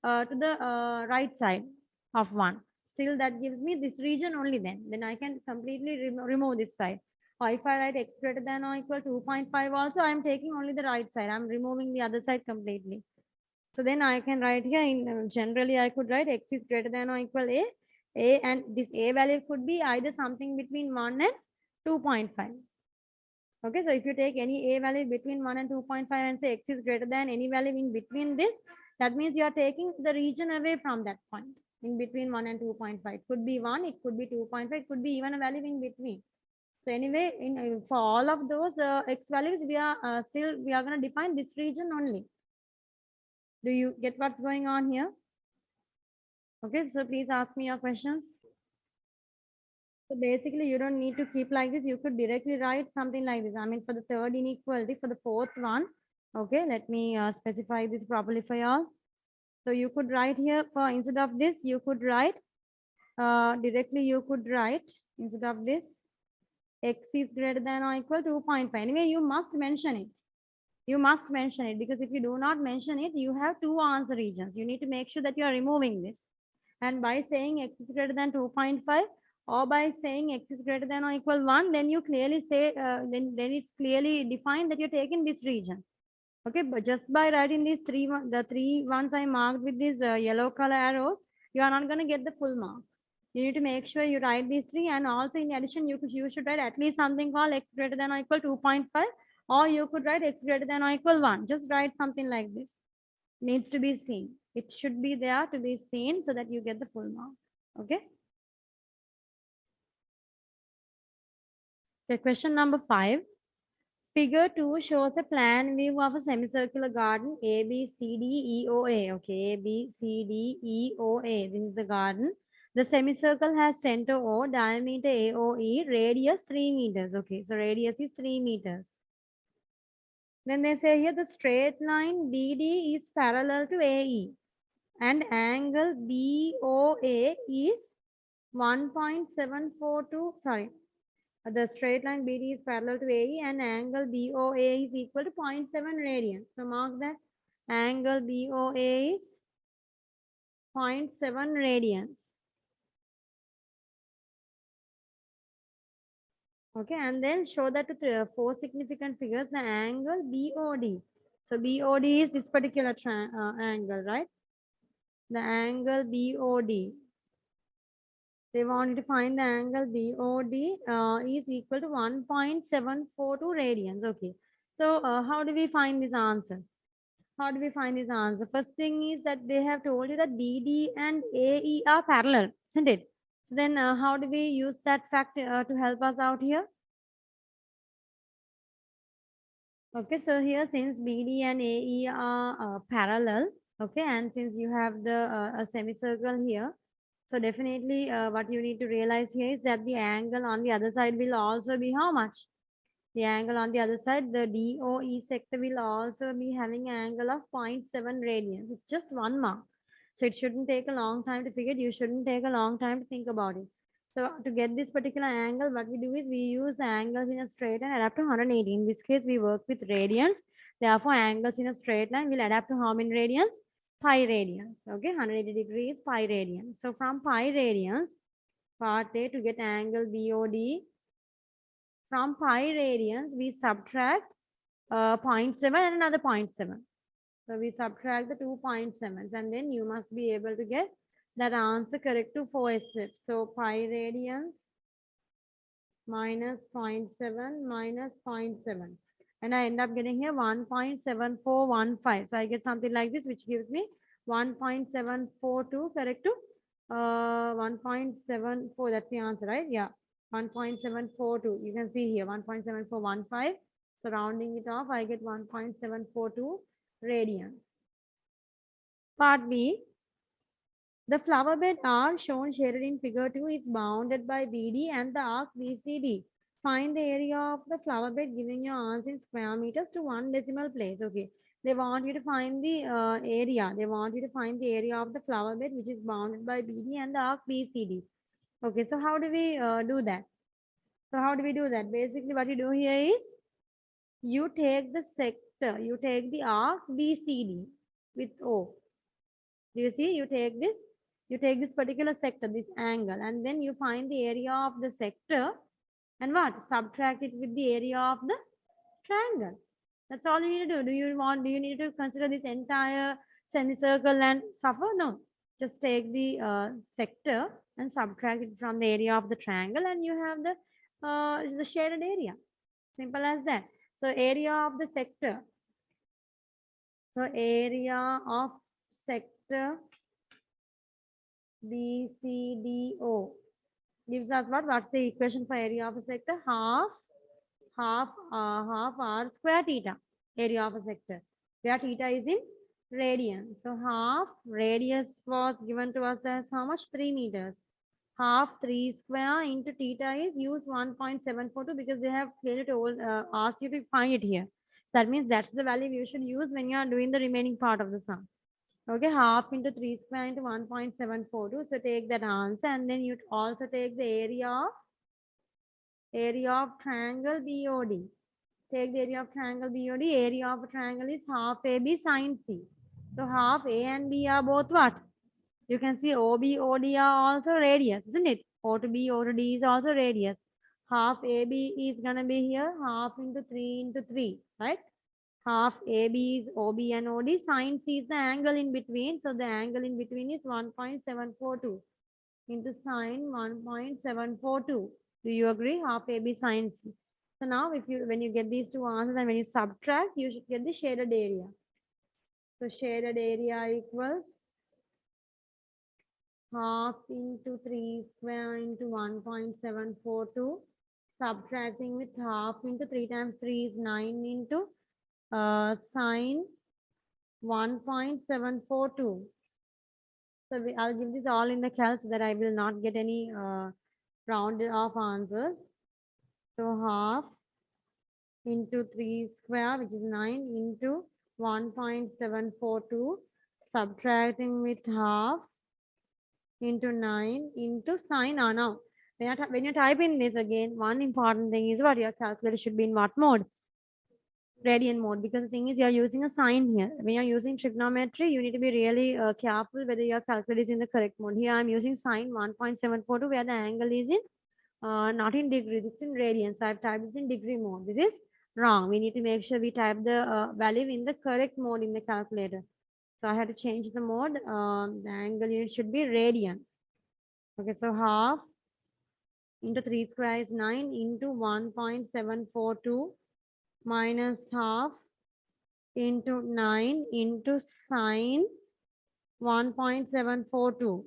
the right side of 1. Still that gives me this region only then. Then I can completely remove this side. Or if I write x greater than or equal 2.5 also, I'm taking only the right side. I'm removing the other side completely. So then I can write here in generally I could write x is greater than or equal a, and this a value could be either something between 1 and 2.5. Okay, so if you take any a value between 1 and 2.5 and say x is greater than any value in between this, that means you are taking the region away from that point in between 1 and 2.5. Could be 1, it could be 2.5, it could be even a value in between. So anyway, for all of those x values, we are going to define this region only. Do you get what's going on here? Okay, so please ask me your questions. So basically, you don't need to keep like this. You could directly write something like this. I mean, for the third inequality, for the fourth one. Okay, let me specify this properly for y'all. So you could write here for instead of this, you could write directly. You could write instead of this, x is greater than or equal to 2.5. Anyway, you must mention it. You must mention it because if you do not mention it, you have two answer regions. You need to make sure that you are removing this. And by saying x is greater than 2.5 or by saying x is greater than or equal 1, then you clearly say, then it's clearly defined that you're taking this region. Okay, but just by writing these the three ones I marked with these yellow color arrows, you are not going to get the full mark. You need to make sure you write these three, and also in addition, you should write at least something called x greater than or equal 2.5, or you could write x greater than or equal 1. Just write something like this. Needs to be seen. It should be there to be seen so that you get the full mark. Okay. Okay, question number 5. Figure 2 shows a plan view of a semicircular garden A, B, C, D, E, O, A. Okay, A, B, C, D, E, O, A. This is the garden. The semicircle has center O, diameter AOE, radius 3 meters. Okay, so radius is 3 meters. Then they say here the straight line BD is parallel to AE and angle BOA is 1.742, sorry, the straight line BD is parallel to AE and angle BOA is equal to 0.7 radians. So mark that angle BOA is 0.7 radians. Okay, and then show that to 4 significant figures, the angle BOD. So BOD is this particular angle, right? The angle BOD. They wanted to find the angle BOD is equal to 1.742 radians. Okay. So how do we find this answer? How do we find this answer? First thing is that they have told you that BD and AE are parallel, isn't it? So then how do we use that fact to help us out here? Okay, so here since BD and AE are parallel, okay, and since you have the a semicircle here, so definitely what you need to realize here is that the angle on the other side will also be how much? The angle on the other side, the DOE sector will also be having an angle of 0.7 radians. It's just one mark. So it shouldn't take a long time to figure it. You shouldn't take a long time to think about it. So to get this particular angle, what we do is we use angles in a straight line adapt to 180. In this case, we work with radians. Therefore, angles in a straight line will adapt to how many radians? Pi radians. Okay, 180 degrees pi radians. So from pi radians, part A, to get angle BOD, from pi radians, we subtract 0.7 and another 0.7. So we subtract the 2.7s and then you must be able to get that answer correct to 4 steps. So pi radians minus 0.7 minus 0.7. And I end up getting here 1.7415. So I get something like this, which gives me 1.742 correct to 1.74. That's the answer, right? Yeah, 1.742. You can see here 1.7415. So rounding it off, I get 1.742 radians. Part B. The flower bed R shown shaded in figure 2 is bounded by BD and the arc BCD. Find the area of the flower bed giving your answer in square meters to one decimal place. Okay. They want you to find the area. They want you to find the area of the flower bed which is bounded by BD and the arc BCD. Okay. So how do we do that? So how do we do that? Basically what you do here is you take the sector. You take the arc BCD with O. Do you see? You take this particular sector, this angle, and then you find the area of the sector and what? Subtract it with the area of the triangle. That's all you need to do. Do you need to consider this entire semicircle and suffer? No. Just take the sector and subtract it from the area of the triangle and you have the shaded area. Simple as that. So area of the sector. So area of sector BCDO gives us what? What's the equation for area of a sector? Half R square theta, area of a sector, where theta is in radian. So half radius was given to us as how much? 3 meters. Half 3 square into theta is use 1.742 because they have clearly told asked you to find it here. That means that's the value you should use when you are doing the remaining part of the sum. Okay, half into 3 square into 1.742. So take that answer and then you also take the area of triangle BOD. Take the area of triangle BOD. Area of a triangle is half AB sine C. So half A and B are both what? You can see OB, OD are also radius, isn't it? O to B, O to D is also radius. Half AB is going to be here, half into 3 into 3, right? Half AB is OB and OD. Sine C is the angle in between. So the angle in between is 1.742 into sine 1.742. Do you agree? Half AB sine C. So now when you get these two answers and when you subtract, you should get the shaded area. So shaded area equals half into 3 square into 1.742. Subtracting with half into 3 times 3 is 9 into sine 1.742. So I'll give this all in the cal so that I will not get any rounded off answers. So half into 3 square, which is 9 into 1.742, subtracting with half into 9 into sine. Now, when you type in this again, one important thing is what your calculator should be in what mode? Radian mode, because the thing is you're using a sign here. When you're using trigonometry, you need to be really careful whether your calculator is in the correct mode. Here I'm using sine 1.742 where the angle is in not in degrees, it's in radians. So I've typed this in degree mode. This is wrong. We need to make sure we type the value in the correct mode in the calculator. So I had to change the mode. The angle unit should be radians. Okay, so half into 3 square is 9 into 1.742 minus half into 9 into sine 1.742.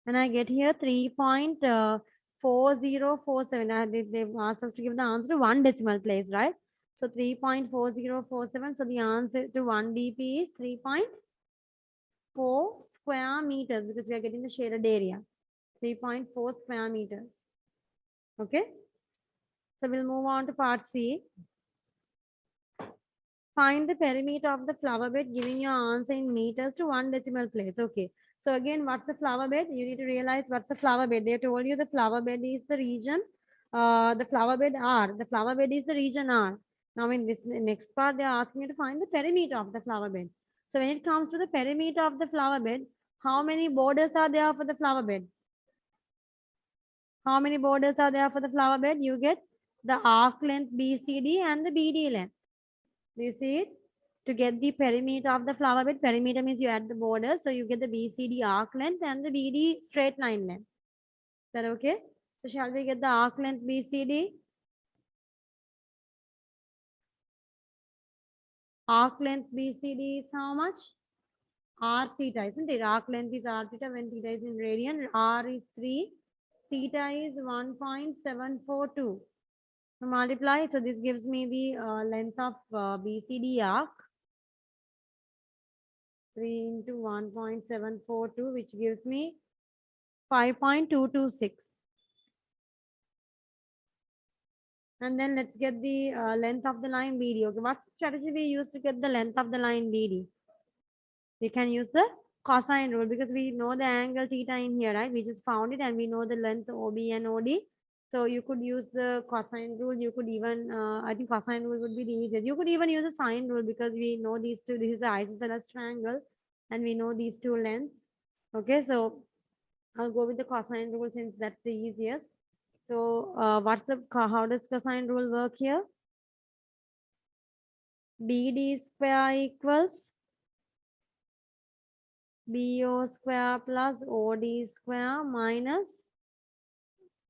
And I get here 3.4047. They've asked us to give the answer to one decimal place, right? So 3.4047. So the answer to 1 dp is 3.4 square meters because we are getting the shaded area. 3.4 square meters. Okay. So we'll move on to part C. Find the perimeter of the flower bed, giving your answer in meters to 1 decimal place. Okay. So again, what's the flower bed? You need to realize what's the flower bed. They told you the flower bed is the region, the flower bed R. The flower bed is the region R. Now in this next part, they are asking you to find the perimeter of the flower bed. So when it comes to the perimeter of the flower bed, how many borders are there for the flower bed? How many borders are there for the flower bed? You get the arc length BCD and the BD length. Do you see it? To get the perimeter of the flower bed, perimeter means you add the border. So you get the BCD arc length and the BD straight line length. Is that okay? So shall we get the arc length BCD? Arc length BCD is how much? R theta, isn't it? Arc length is R theta when theta is in radian. R is 3. Theta is 1.742. So multiply. So this gives me the length of BCD arc. 3 into 1.742, which gives me 5.226. And then let's get the length of the line BD. Okay, what's the strategy we use to get the length of the line BD? We can use the cosine rule because we know the angle theta in here, right? We just found it and we know the length OB and OD. So you could use the cosine rule. You could even, I think cosine rule would be the easiest. You could even use the sine rule because we know these two. This is the isosceles triangle and we know these two lengths. Okay, so I'll go with the cosine rule since that's the easiest. So how does cosine rule work here? BD square equals BO square plus OD square minus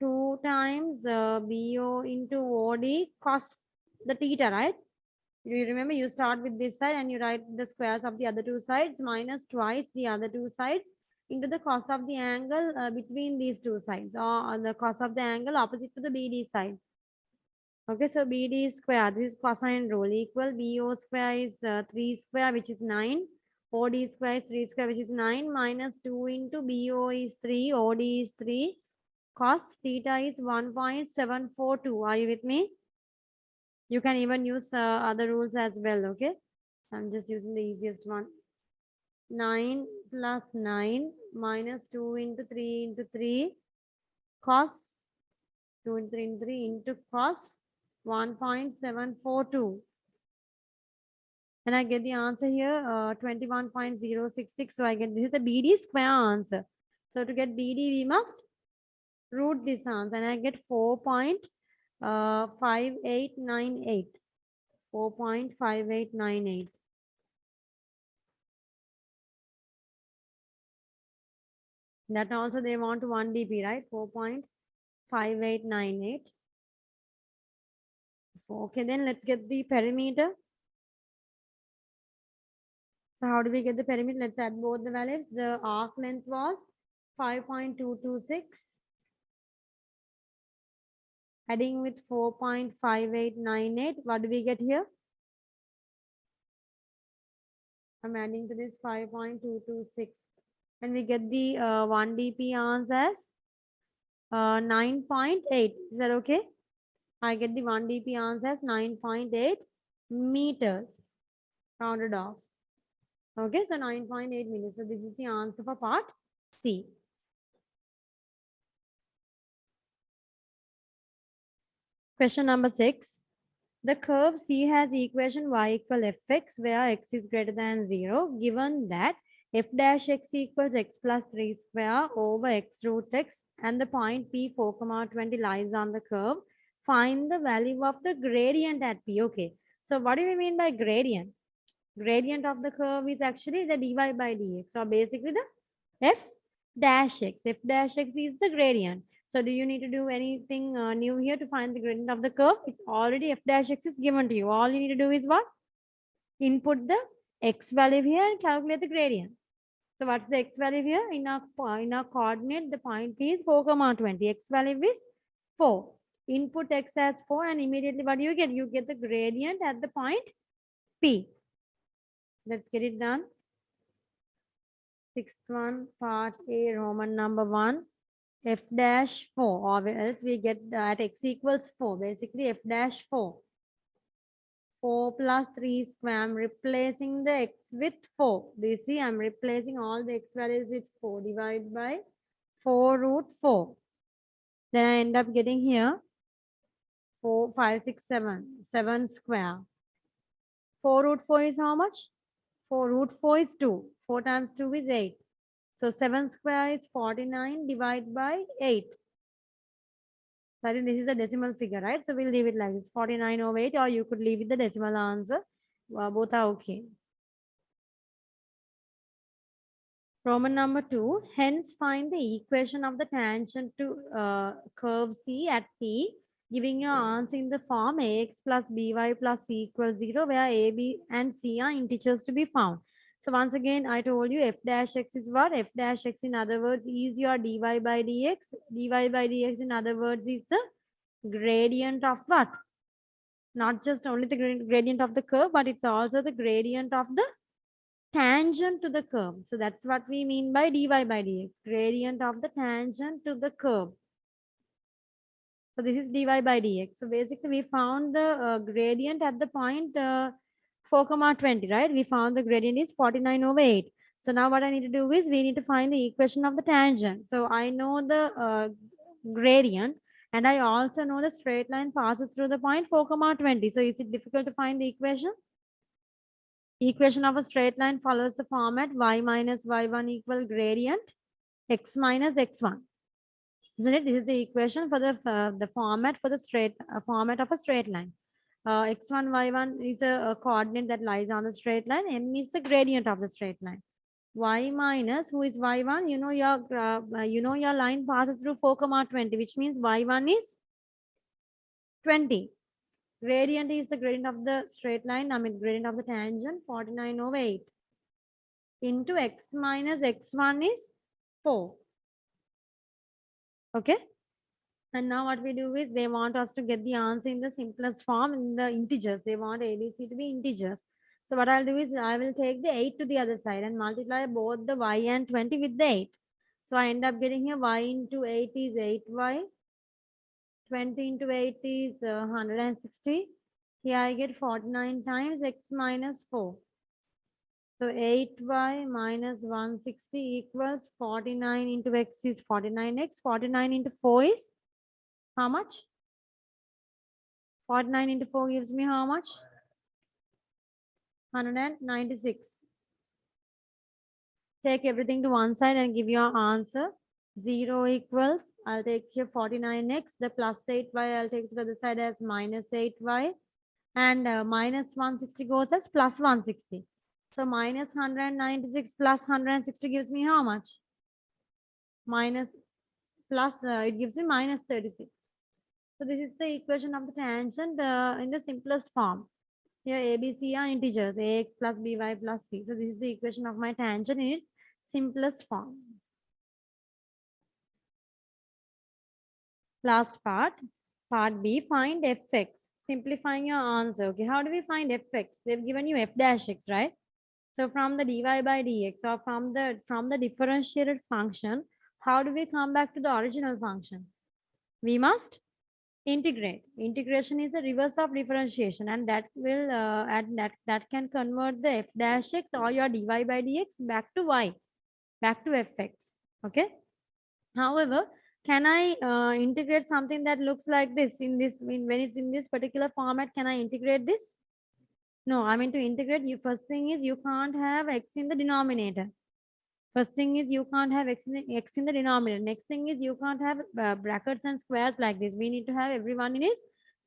2 times BO into OD cos the theta, right? You remember you start with this side and you write the squares of the other two sides minus twice the other two sides into the cos of the angle between these two sides or the cos of the angle opposite to the BD side. Okay, so BD square, this is cosine rule, equal BO square is 3 square, which is 9. OD square is 3 square, which is 9, minus 2 into BO is 3, OD is 3. Cos theta is 1.742. Are you with me? You can even use other rules as well, okay? I'm just using the easiest one. 9 plus 9 minus 2 into 3 into 3 cos 2 into 3 into 3 into cos 1.742. And I get the answer here 21.066. So I get this is the BD square answer. So to get BD, we must root this answer and I get 4.5898. 4.5898. That also they want 1 dp, right? 4.5898. Okay, then let's get the perimeter. So how do we get the perimeter? Let's add both the values. The arc length was 5.226. Adding with 4.5898. What do we get here? I'm adding to this 5.226. And we get the 1 dp answer as 9.8. Is that okay? I get the 1 dp answer as 9.8 meters. Rounded off. Okay, so 9.8 meters. So this is the answer for part C. Question number 6. The curve C has equation y equal fx where x is greater than 0. Given that f dash x equals x plus 3 square over x root x and the point P 4,20 lies on the curve. Find the value of the gradient at P. Okay. So what do we mean by gradient? Gradient of the curve is actually the dy by dx. So basically the f dash x. F dash x is the gradient. So do you need to do anything new here to find the gradient of the curve? It's already f dash x is given to you. All you need to do is what? Input the x value here and calculate the gradient. So what's the x value here? In our coordinate, the point P is 4,20. X value is 4. Input x as 4 and immediately what do you get? You get the gradient at the point P. Let's get it done. Sixth one, part A, Roman number 1, f dash 4, or else we get at x equals 4, basically f dash 4. 4 plus 3 square. I'm replacing the x with 4. Do you see? I'm replacing all the x values with 4. Divide by 4 root 4. Then I end up getting here 4, 5, 6, 7. 7 square. 4 root 4 is how much? 4 root 4 is 2. 4 times 2 is 8. So 7 square is 49 divided by 8. So I think this is a decimal figure, right? So we'll leave it like this, 49 over 8, or you could leave it the decimal answer. Both are okay. Roman number 2, hence find the equation of the tangent to curve C at P, giving your answer in the form ax plus by plus c equals 0, where a, b and c are integers to be found. So once again, I told you f dash x is what? F dash x in other words is your dy by dx. Dy by dx in other words is the gradient of what? Not just only the gradient of the curve, but it's also the gradient of the tangent to the curve. So that's what we mean by dy by dx, gradient of the tangent to the curve. So this is dy by dx. So basically we found the gradient at the point 4 comma 20, right? We found the gradient is 49 over 8. So now what I need to do is we need to find the equation of the tangent. So I know the gradient, and I also know the straight line passes through the point 4 comma 20. So is it difficult to find the equation? Equation of a straight line follows the format y minus y1 equal gradient x minus x1. Isn't it? This is the equation for the format for the straight format of a straight line. X1, y1 is a coordinate that lies on the straight line. M is the gradient of the straight line. Y minus, who is y1? You know your line passes through 4 comma 20, which means y1 is 20. Gradient is the gradient of the straight line, I mean gradient of the tangent, 49 over 8. Into x minus x1 is 4. Okay. And now what we do is they want us to get the answer in the simplest form in the integers. They want ABC to be integers. So what I'll do is I will take the 8 to the other side and multiply both the y and 20 with the 8. So I end up getting here y into 8 is 8y. 20 into 8 is 160. Here I get 49 times x minus 4. So 8y minus 160 equals 49 into x is 49x. 49 into 4 is how much? 49 into 4 gives me how much? 196. Take everything to one side and give your answer. 0 equals, I'll take here 49x, the plus 8y, I'll take to the other side as minus 8y. And minus 160 goes as plus 160. So minus 196 plus 160 gives me how much? Minus, plus, it gives me minus 36. So this is the equation of the tangent in the simplest form. Here a, b, c are integers, ax plus by plus c. So this is the equation of my tangent in its simplest form. Last part, part B, find fx. Simplifying your answer. Okay, how do we find fx? They've given you f dash x, right? So from the dy by dx or from the differentiated function, how do we come back to the original function? We must integrate. Integration is the reverse of differentiation, and that will that can convert the f dash x or your dy by dx back to y, back to fx. Okay. However, can I integrate something that looks like this when it's in this particular format? Can I integrate this? No, I mean to integrate. You first thing is you can't have x in the denominator. First thing is you can't have x in the denominator. Next thing is you can't have brackets and squares like this. We need to have everyone in its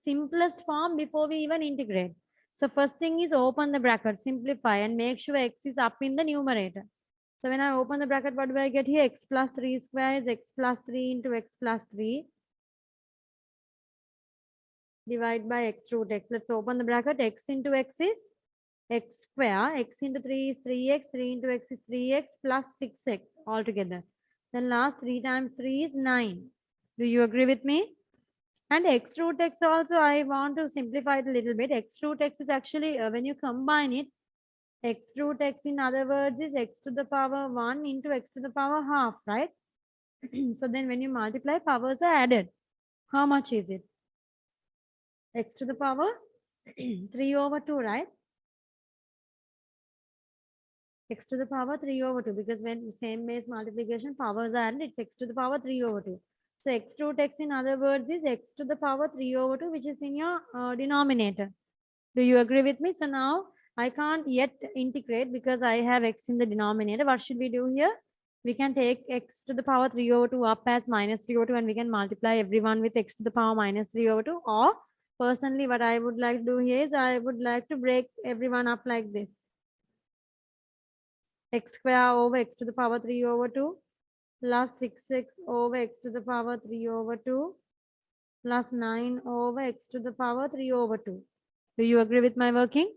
simplest form before we even integrate. So first thing is open the bracket, simplify, and make sure x is up in the numerator. So when I open the bracket, what do I get here? X plus 3 square is x plus 3 into x plus 3 divided by x root x. Let's open the bracket. X into x is x square. X into 3 is 3x. 3 into x is 3x plus 6x altogether. Then last 3 times 3 is 9. Do you agree with me? And x root x also, I want to simplify it a little bit. X root x is actually, when you combine it, x root x in other words is x to the power 1 into x to the power half, right? So then when you multiply, powers are added. How much is it? X to the power 3 over 2, right? X to the power 3 over 2, because when same base multiplication powers are added, it's x to the power 3 over 2. So x root x in other words is x to the power 3 over 2, which is in your denominator. Do you agree with me? So now I can't yet integrate because I have x in the denominator. What should we do here? We can take x to the power 3 over 2 up as minus 3 over 2, and we can multiply everyone with x to the power minus 3 over 2. Or personally, what I would like to do here is I would like to break everyone up like this. X square over x to the power 3 over 2 plus 6x over x to the power 3 over 2 plus 9 over x to the power 3 over 2. Do you agree with my working?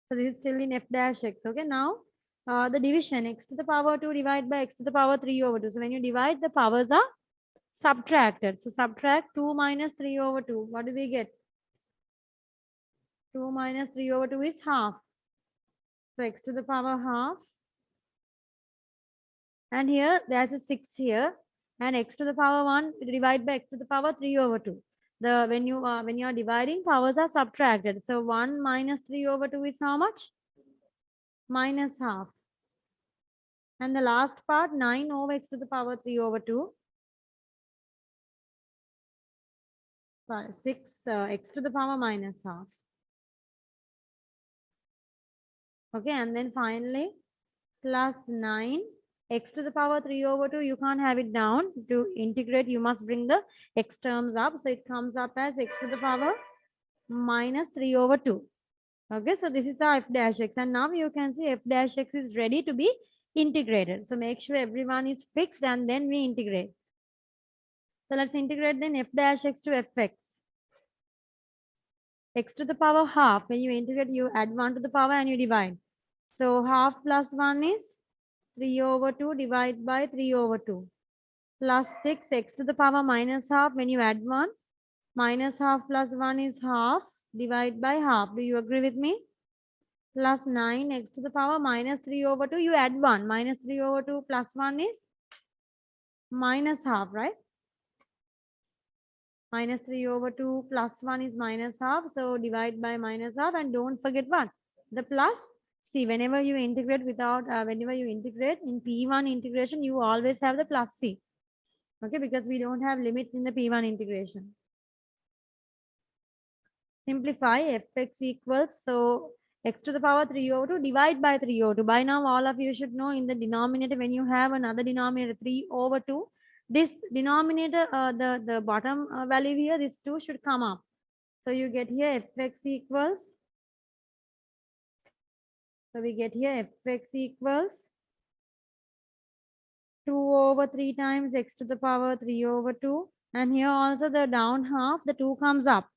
So this is still in f dash x. Okay, now the division x to the power 2 divided by x to the power 3 over 2. So when you divide, the powers are subtracted. So subtract 2 minus 3 over 2. What do we get? 2 minus 3 over 2 is half. So x to the power half. And here there's a 6 here. And x to the power 1 divided by x to the power 3 over 2. When you are dividing, powers are subtracted. So 1 minus 3 over 2 is how much? Minus half. And the last part, 9 over x to the power 3 over 2. 6 x to the power minus half. Okay, and then finally plus 9 x to the power 3 over 2. You can't have it down. To integrate, you must bring the x terms up. So it comes up as x to the power minus 3 over 2. Okay, so this is our f dash x. And now you can see f dash x is ready to be integrated. So make sure everyone is fixed and then we integrate. So let's integrate then f dash x to fx. X to the power half. When you integrate, you add 1 to the power and you divide. So half plus 1 is 3 over 2 divided by 3 over 2. Plus 6 x to the power minus half. When you add 1, minus half plus 1 is half divided by half. Do you agree with me? Plus 9 x to the power minus 3 over 2. You add 1. Minus 3 over 2 plus 1 is minus half, right? Minus 3 over 2 plus 1 is minus half. So divide by minus half, and don't forget what? The plus. See, whenever you integrate whenever you integrate in P1 integration, you always have the plus C. Okay, because we don't have limits in the P1 integration. Simplify fx equals, so x to the power 3 over 2 divide by 3 over 2. By now, all of you should know in the denominator, when you have another denominator 3 over 2, this denominator, the bottom value here, this 2 should come up. So you get here fx equals, so we get here fx equals 2 over 3 times x to the power 3 over 2. And here also the down half, the 2 comes up.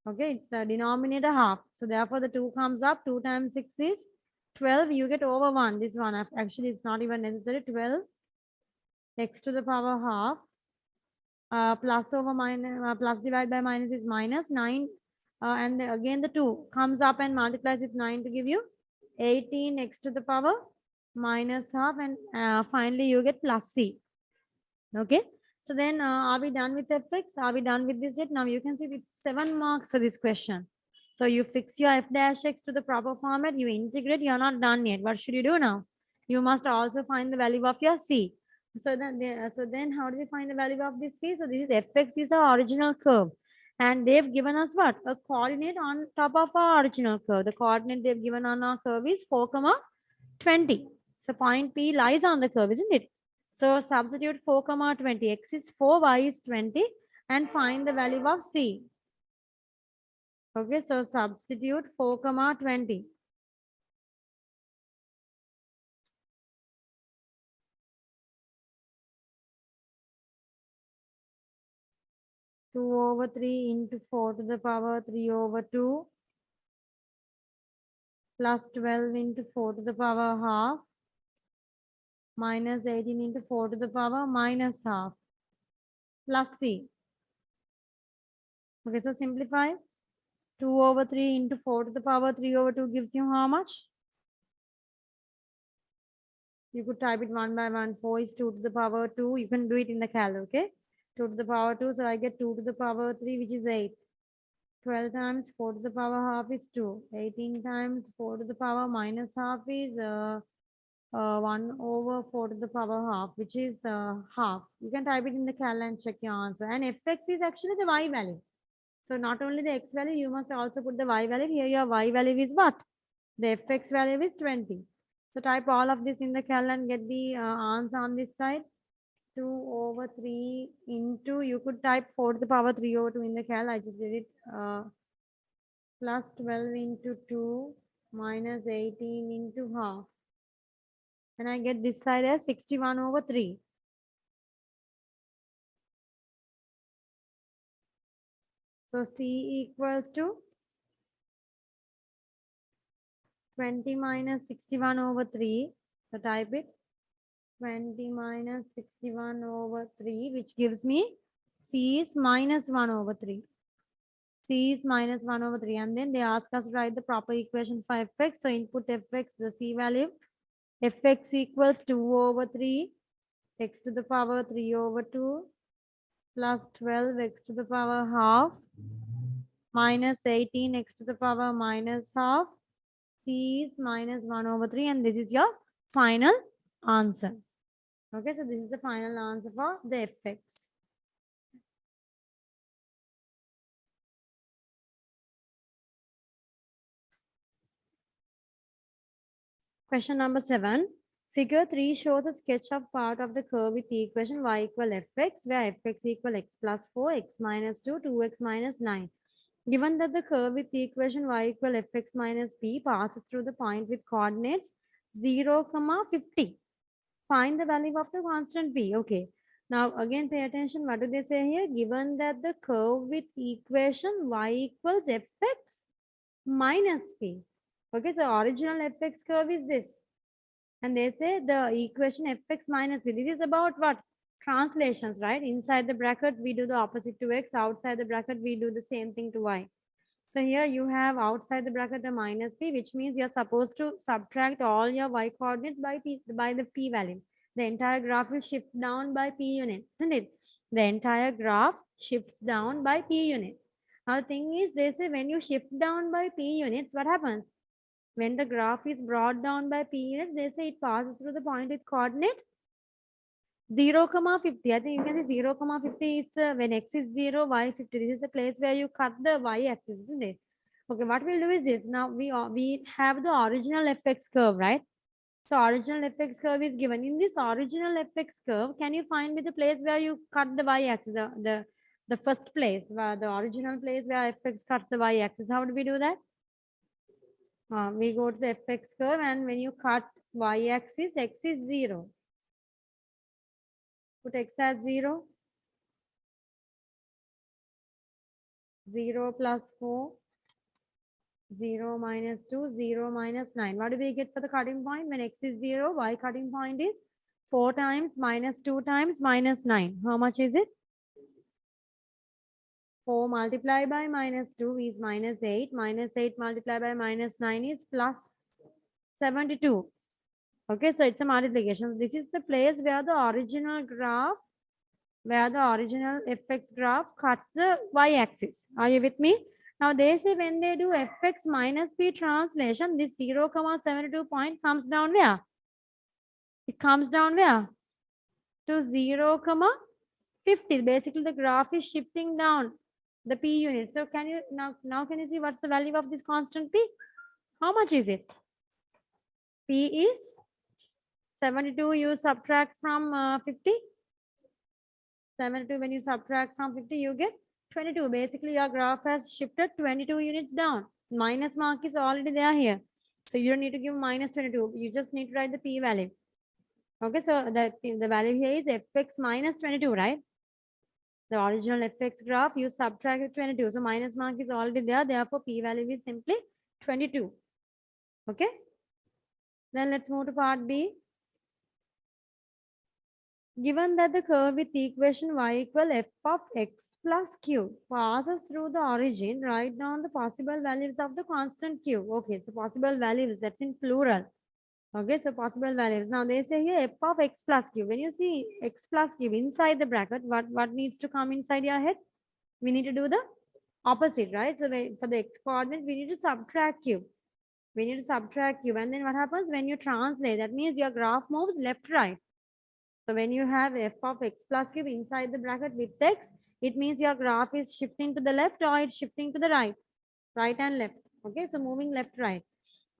Okay, it's the denominator half. So therefore the 2 comes up. 2 times 6 is 12. You get over 1. This one actually is not even necessary. 12 x to the power half. Plus over minus, plus divided by minus is minus 9. And again the 2 comes up and multiplies with 9 to give you 18 x to the power minus half. And finally you get plus c. Okay. So then are we done with fx? Are we done with this yet? Now you can see with 7 marks for this question. So you fix your f dash x to the proper format, you integrate, you're not done yet. What should you do now? You must also find the value of your c. So then how do we find the value of this c? So this is fx is our original curve. And they've given us what? A coordinate on top of our original curve. The coordinate they've given on our curve is 4, 20. So point P lies on the curve, isn't it? So substitute 4, 20. X is 4, y is 20. And find the value of c. Okay, so substitute 4, 20. Two over 3 into 4 to the power 3 over 2 plus 12 into 4 to the power half minus 18 into 4 to the power minus half plus c. Okay, so simplify. 2 over 3 into 4 to the power 3 over 2 gives you how much? You could type it one by one. 4 is 2 to the power 2. You can do it in the cal, okay? 2 to the power 2. So I get 2 to the power 3, which is 8. 12 times 4 to the power half is 2. 18 times 4 to the power minus half is 1 over 4 to the power half, which is half. You can type it in the cal and check your answer. And fx is actually the y value. So not only the x value, you must also put the y value. Here your y value is what? The fx value is 20. So type all of this in the cal and get the answer on this side. 2 over 3 into, you could type 4 to the power 3 over 2 in the cal. I just did it. Plus 12 into 2 minus 18 into half. And I get this side as 61 over 3. So C equals to 20 minus 61 over 3. So type it. 20 minus 61 over 3, which gives me C is minus 1 over 3. C is minus 1 over 3. And then they ask us to write the proper equation for fx. So input fx, the C value. Fx equals 2 over 3. X to the power 3 over 2. Plus 12 x to the power half. Minus 18 x to the power minus half. C is minus 1 over 3. And this is your final answer. Okay, so this is the final answer for the fx. Question number 7. Figure 3 shows a sketch of part of the curve with the equation y equal fx, where fx equal x plus 4, x minus 2, 2x minus 9. Given that the curve with the equation y equal fx minus p passes through the point with coordinates 0, 50. Find the value of the constant p. Okay. Now again pay attention. What do they say here? Given that the curve with equation y equals fx minus p. Okay, so original fx curve is this. And they say the equation fx minus p. This is about what? Translations, right? Inside the bracket, we do the opposite to x. Outside the bracket, we do the same thing to y. So here you have outside the bracket a minus p, which means you're supposed to subtract all your y coordinates by the p value. The entire graph will shift down by p units, isn't it? The entire graph shifts down by p units. Now the thing is, they say when you shift down by p units, what happens? When the graph is brought down by p units, they say it passes through the point with coordinate 0, 50. I think you can say 0, 50 is when x is 0, y 50. This is the place where you cut the y axis, isn't it? Okay, what we'll do is this. Now we have the original fx curve, right? So original fx curve is given. In this original fx curve, can you find me the place where you cut the y axis, the first place, where the original place where fx cuts the y axis? How do we do that? We go to the fx curve, and when you cut y axis, x is 0. Put x as 0. 0 plus 4. 0 minus 2. 0 minus 9. What do we get for the cutting point? When x is 0, y cutting point is 4 times minus 2 times minus 9. How much is it? 4 multiplied by minus 2 is minus 8. Minus 8 multiplied by minus 9 is plus 72. Okay, so it's a multiplication. This is the place where the original graph, where the original fx graph cuts the y-axis. Are you with me? Now they say when they do fx minus p translation, this 0, 72 point comes down where? It comes down where? To 0, 50. Basically the graph is shifting down the p unit. So can you now can you see what's the value of this constant p? How much is it? P is 72. You subtract from 50. 72, when you subtract from 50, you get 22. Basically, your graph has shifted 22 units down. Minus mark is already there here. So you don't need to give minus 22. You just need to write the p value. Okay, so the value here is fx minus 22, right? The original fx graph, you subtract 22. So minus mark is already there. Therefore, p value is simply 22. Okay. Then let's move to part B. Given that the curve with equation y equal f of x plus q passes through the origin, write down the possible values of the constant q. Okay, so possible values, that's in plural. Okay, so possible values. Now they say here f of x plus q. When you see x plus q inside the bracket, what needs to come inside your head? We need to do the opposite, right? So for the x coordinates, we need to subtract q. We need to subtract q. And then what happens when you translate? That means your graph moves left, right. So when you have f of x plus cube inside the bracket with x, it means your graph is shifting to the left or it's shifting to the right, right and left. Okay, so moving left, right.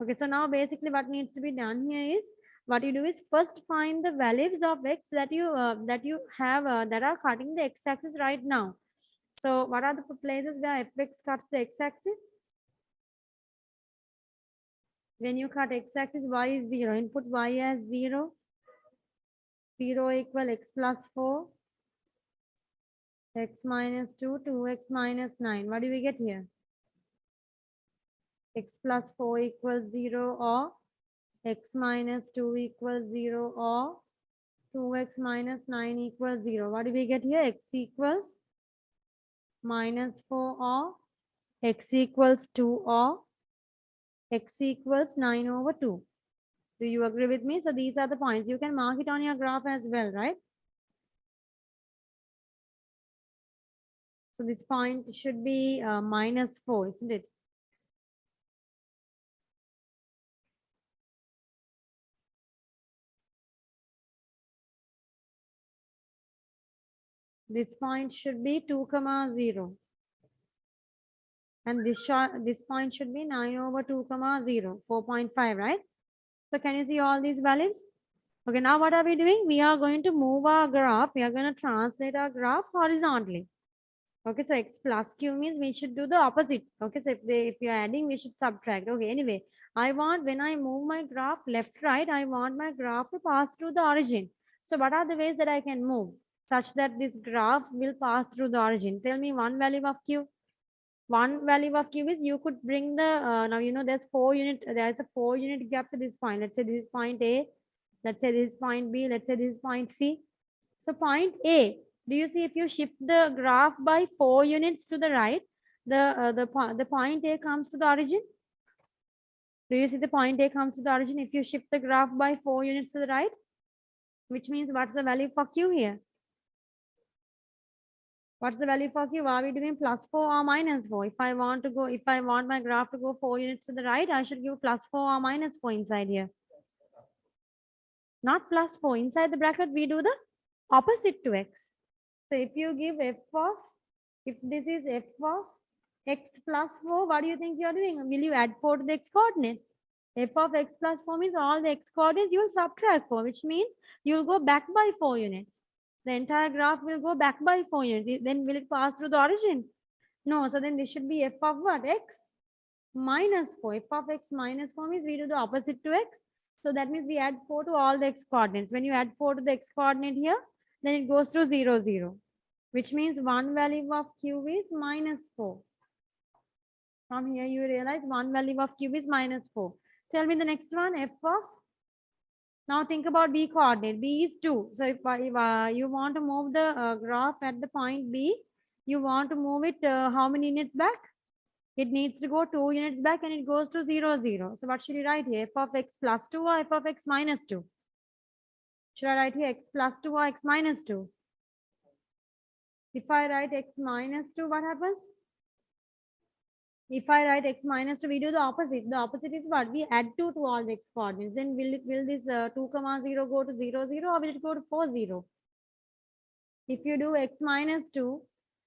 Okay, so now basically what needs to be done here is, what you do is first find the values of x that you have that are cutting the x-axis right now. So what are the places where fx cuts the x-axis? When you cut x-axis, y is 0. Input y as 0. 0 equal x plus 4. X minus 2, 2x minus 9. What do we get here? X plus 4 equals 0 or x minus 2 equals 0 or 2x minus 9 equals 0. What do we get here? X equals minus 4 or x equals 2 or x equals 9 over 2. Do you agree with me? So these are the points. You can mark it on your graph as well, right? So this point should be minus 4, isn't it? This point should be 2, 0. And this point should be 9 over 2, 0, 4.5, right? So can you see all these values? Okay, now what are we doing? We are going to move our graph. We are going to translate our graph horizontally. Okay, so x plus q means we should do the opposite. Okay, so if you are adding, we should subtract. Okay, anyway, I want, when I move my graph left, right, I want my graph to pass through the origin. So what are the ways that I can move such that this graph will pass through the origin? Tell me one value of q. One value of q is you could bring the, now you know there's there's a 4-unit gap to this point. Let's say this is point A. Let's say this is point B. Let's say this is point C. So point A, do you see if you shift the graph by 4 units to the right, the point A comes to the origin? Do you see the point A comes to the origin if you shift the graph by 4 units to the right? Which means what's the value for q here? What's the value for q? Are we doing plus 4 or minus 4? If I want my graph to go 4 units to the right, I should give plus 4 or minus 4 inside here. Not plus 4. Inside the bracket, we do the opposite to x. So if you give if this is f of x plus 4, what do you think you are doing? Will you add 4 to the x coordinates? F of x plus 4 means all the x coordinates you will subtract 4, which means you will go back by 4 units. The entire graph will go back by 4 units. Then will it pass through the origin? No. So then this should be f of what? X minus 4. F of x minus 4 means we do the opposite to x. So that means we add 4 to all the x coordinates. When you add 4 to the x coordinate here, then it goes through 0, 0. Which means one value of q is minus 4. From here you realize one value of q is minus 4. Tell me the next one, f of, now think about b coordinate. B is 2. So if you want to move the graph at the point B, you want to move it how many units back? It needs to go 2 units back and it goes to 0, 0. So what should you write here? F of x plus 2 or f of x minus 2? Should I write here x plus 2 or x minus 2? If I write x minus 2, what happens? If I write x minus 2, we do the opposite. The opposite is what? We add 2 to all the x coordinates. Then will this 2, 0 go to 0, 0 or will it go to 4, 0? If you do x minus 2,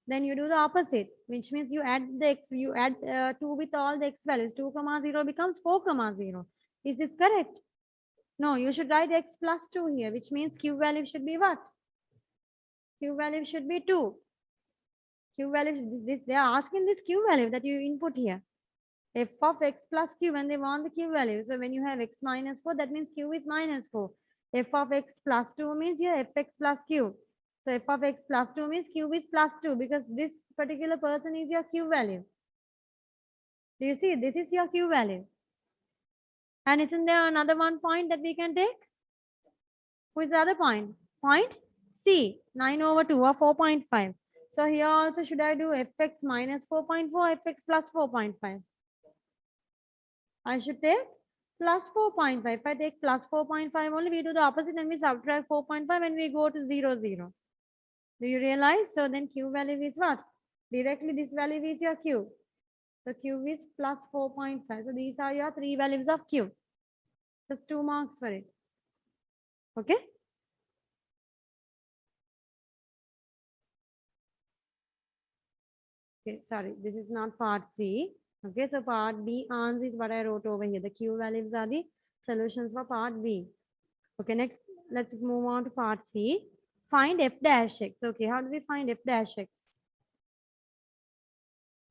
then you do the opposite, which means you add the x, you add 2 with all the x values. 2, 0 becomes 4, 0. Is this correct? No, you should write x plus 2 here, which means q value should be what? Q value should be 2. Q value, they are asking this q value that you input here. F of x plus q when they want the q value. So when you have x minus 4, that means q is minus 4. F of x plus 2 means here fx plus q. So f of x plus 2 means q is plus 2 because this particular person is your q value. Do you see? This is your q value. And isn't there another one point that we can take? Who is the other point? Point C, 9 over 2 or 4.5. So here also should I do fx minus 4.4, fx plus 4.5? I should take plus 4.5. If I take plus 4.5 only, we do the opposite and we subtract 4.5 and we go to 0, 0. Do you realize? So then q value is what? Directly this value is your Q. So Q is plus 4.5. So these are your 3 values of Q. Just 2 marks for it. Okay. Okay, sorry, this is not part C. Okay, so part B answer is what I wrote over here. The Q values are the solutions for part B. Okay, next, let's move on to part C. Find f dash x. Okay, how do we find f dash x?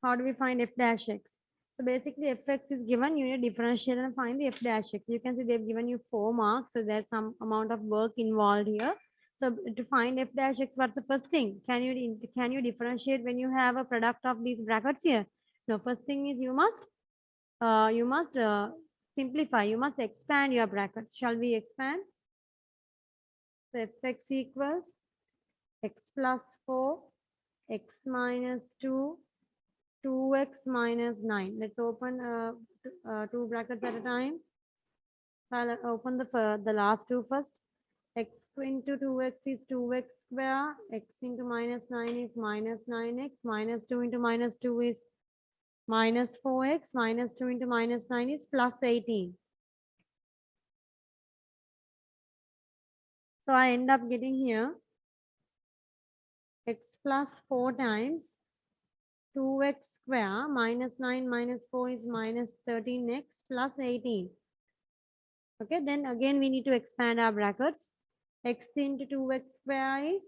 How do we find f dash x? So basically, fx is given, you need to differentiate and find the f dash x. You can see they've given you 4 marks, so there's some amount of work involved here. So to find f dash x, what's the first thing? Can you differentiate when you have a product of these brackets here? No, first thing is you must simplify. You must expand your brackets. Shall we expand? So fx equals x plus 4, x minus 2, 2x minus 9. Let's open 2 brackets at a time. I'll open the last two first. X into 2x is 2x square. X into minus 9 is minus 9x. Minus 2 into minus 2 is minus 4x. Minus 2 into minus 9 is plus 18. So I end up getting here x plus 4 times 2x square minus 9 minus 4 is minus 13x plus 18. Okay, then again we need to expand our brackets. X into 2x square is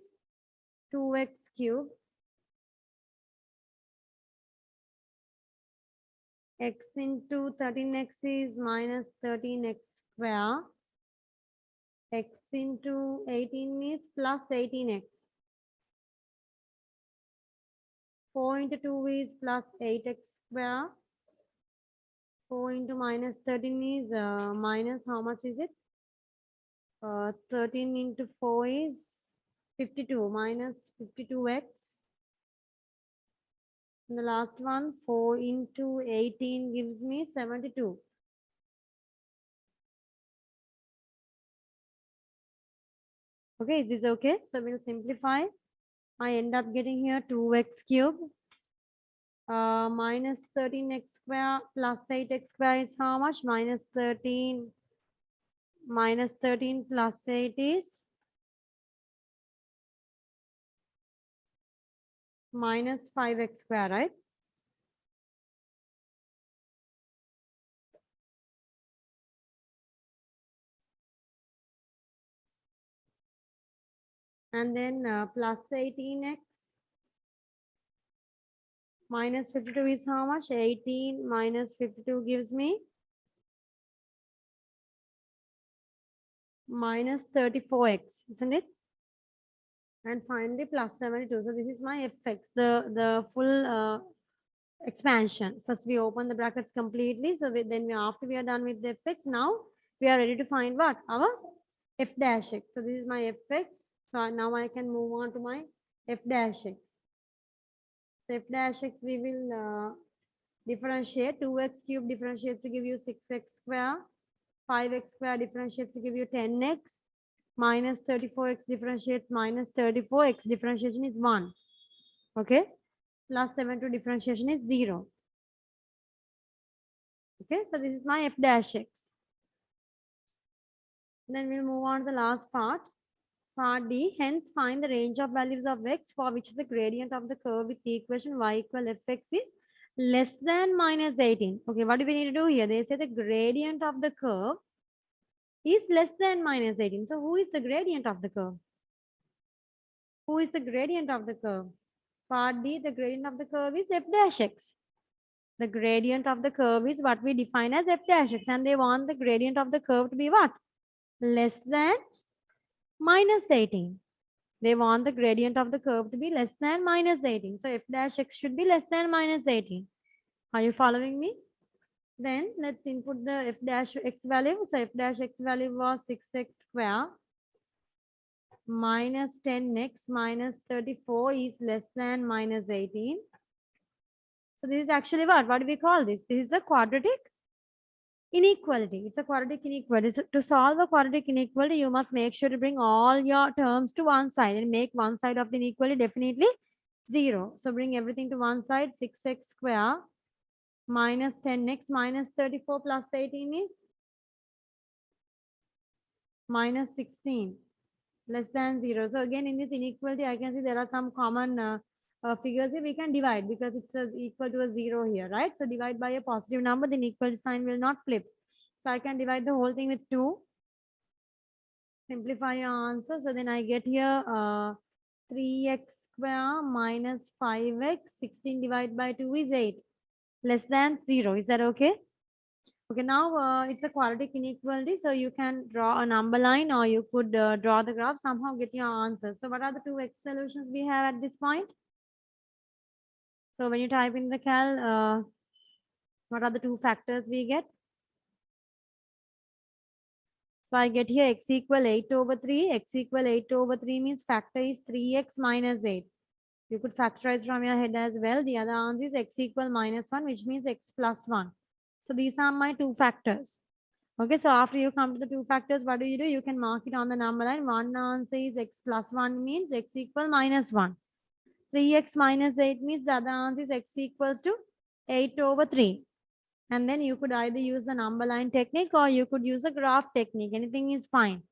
2x cubed. X into 13x is minus 13x square. X into 18 is plus 18x. 4 into 2 is plus 8x square. 4 into minus 13 is minus, how much is it? 13 into 4 is 52, minus 52x. And the last one, 4 into 18 gives me 72. Okay, is this okay? So we'll simplify. I end up getting here 2x cubed minus 13x square plus 8x square is how much? Minus 13 plus 8 is minus 5x square, right? And then plus 18x minus 52 is how much? 18 minus 52 gives me minus 34x, isn't it? And finally plus 72. So this is my fx, the full expansion. First we open the brackets completely. So after we are done with the fx, now we are ready to find what? Our f dash x. So this is my fx. So now I can move on to my f dash x. So f dash x we will differentiate. 2x cube differentiates to give you 6x square. 5x square differentiates to give you 10x. Minus 34x differentiates minus 34x differentiation is 1. Okay. Plus 7 to differentiation is 0. Okay. So this is my f dash x. Then we'll move on to the last part. Part D, hence find the range of values of x for which the gradient of the curve with the equation y equal fx is less than minus 18. Okay, what do we need to do here? They say the gradient of the curve is less than minus 18. So who is the gradient of the curve? Who is the gradient of the curve? Part D, the gradient of the curve is f dash x. The gradient of the curve is what we define as f dash x, and they want the gradient of the curve to be what? Less than minus 18. They want the gradient of the curve to be less than minus 18. So f dash x should be less than minus 18. Are you following me? Then let's input the f dash x value. So f dash x value was 6x square minus 10x minus 34 is less than minus 18. So this is actually what? What do we call this? This is a quadratic inequality. It's a quadratic inequality. So to solve a quadratic inequality, you must make sure to bring all your terms to one side and make one side of the inequality definitely 0. So bring everything to one side. 6x square minus 10x minus 34 plus 18 is minus 16 less than 0. So again, in this inequality, I can see there are some common figures here. We can divide because it's equal to a 0 here, right? So divide by a positive number, then equal sign will not flip. So I can divide the whole thing with 2. Simplify your answer. So then I get here 3x square minus 5x. 16 divided by 2 is 8. Less than 0. Is that okay? Okay, now it's a quadratic inequality. So you can draw a number line or you could draw the graph, somehow get your answer. So what are the two x solutions we have at this point? So when you type in the cal, what are the two factors we get? So I get here x equal 8 over 3. X equal 8 over 3 means factor is 3x minus 8. You could factorize from your head as well. The other answer is x equal minus 1, which means x plus 1. So these are my two factors. Okay, so after you come to the two factors, what do? You can mark it on the number line. One answer is x plus 1 means x equal minus 1. 3x minus 8 means the other answer is x equals to 8 over 3. And then you could either use the number line technique or you could use a graph technique. Anything is fine.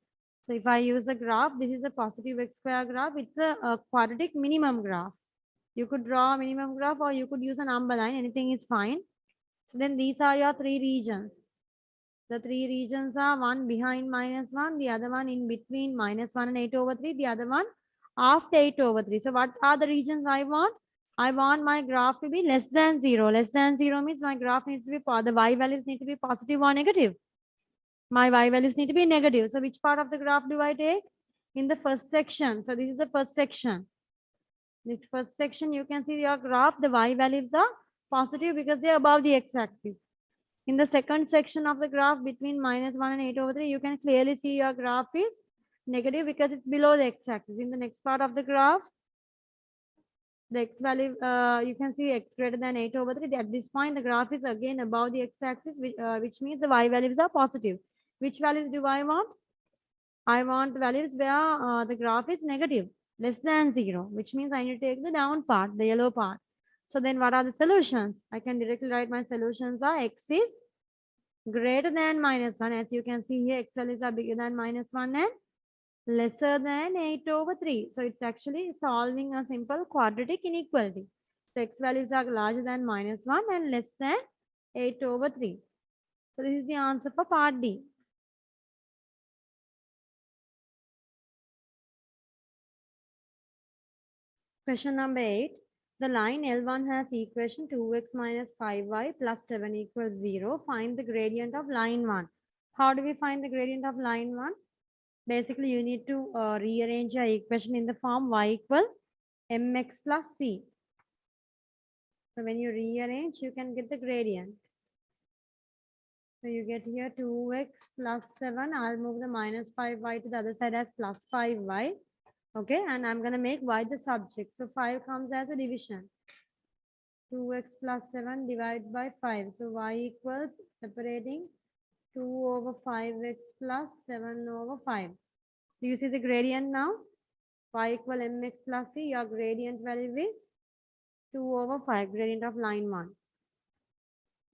So if I use a graph, this is a positive x square graph. It's a quadratic minimum graph. You could draw a minimum graph or you could use a number line. Anything is fine. So then these are your three regions. The three regions are one behind minus 1, the other one in between minus 1 and 8 over 3, the other one after 8 over 3. So what are the regions I want? I want my graph to be less than 0. Less than 0 means my graph needs to be, the y values need to be positive or negative. My y values need to be negative. So which part of the graph do I take? In the first section. So this is the first section. This first section, you can see your graph, the y values are positive because they are above the x-axis. In the second section of the graph between minus 1 and 8 over 3, you can clearly see your graph is negative because it's below the x-axis. In the next part of the graph, the x value, you can see x greater than 8 over 3. At this point, the graph is again above the x-axis, which means the y values are positive. Which values do I want? I want values where the graph is negative, less than 0, which means I need to take the down part, the yellow part. So then what are the solutions? I can directly write my solutions are x is greater than minus 1. As you can see here, x values are bigger than minus 1 and lesser than 8 over 3. So it's actually solving a simple quadratic inequality. So x values are larger than minus 1 and less than 8 over 3. So this is the answer for part D. Question number 8. The line L1 has equation 2x minus 5y plus 7 equals 0. Find the gradient of line 1. How do we find the gradient of line 1? Basically, you need to rearrange your equation in the form y equal mx plus c. So when you rearrange, you can get the gradient. So you get here 2x plus 7. I'll move the minus 5y to the other side as plus 5y. Okay, and I'm going to make y the subject. So 5 comes as a division. 2x plus 7 divided by 5. So y equals separating 2 over 5x plus 7 over 5. Do you see the gradient now? Y equal mx plus c. Your gradient value is 2 over 5, gradient of line 1.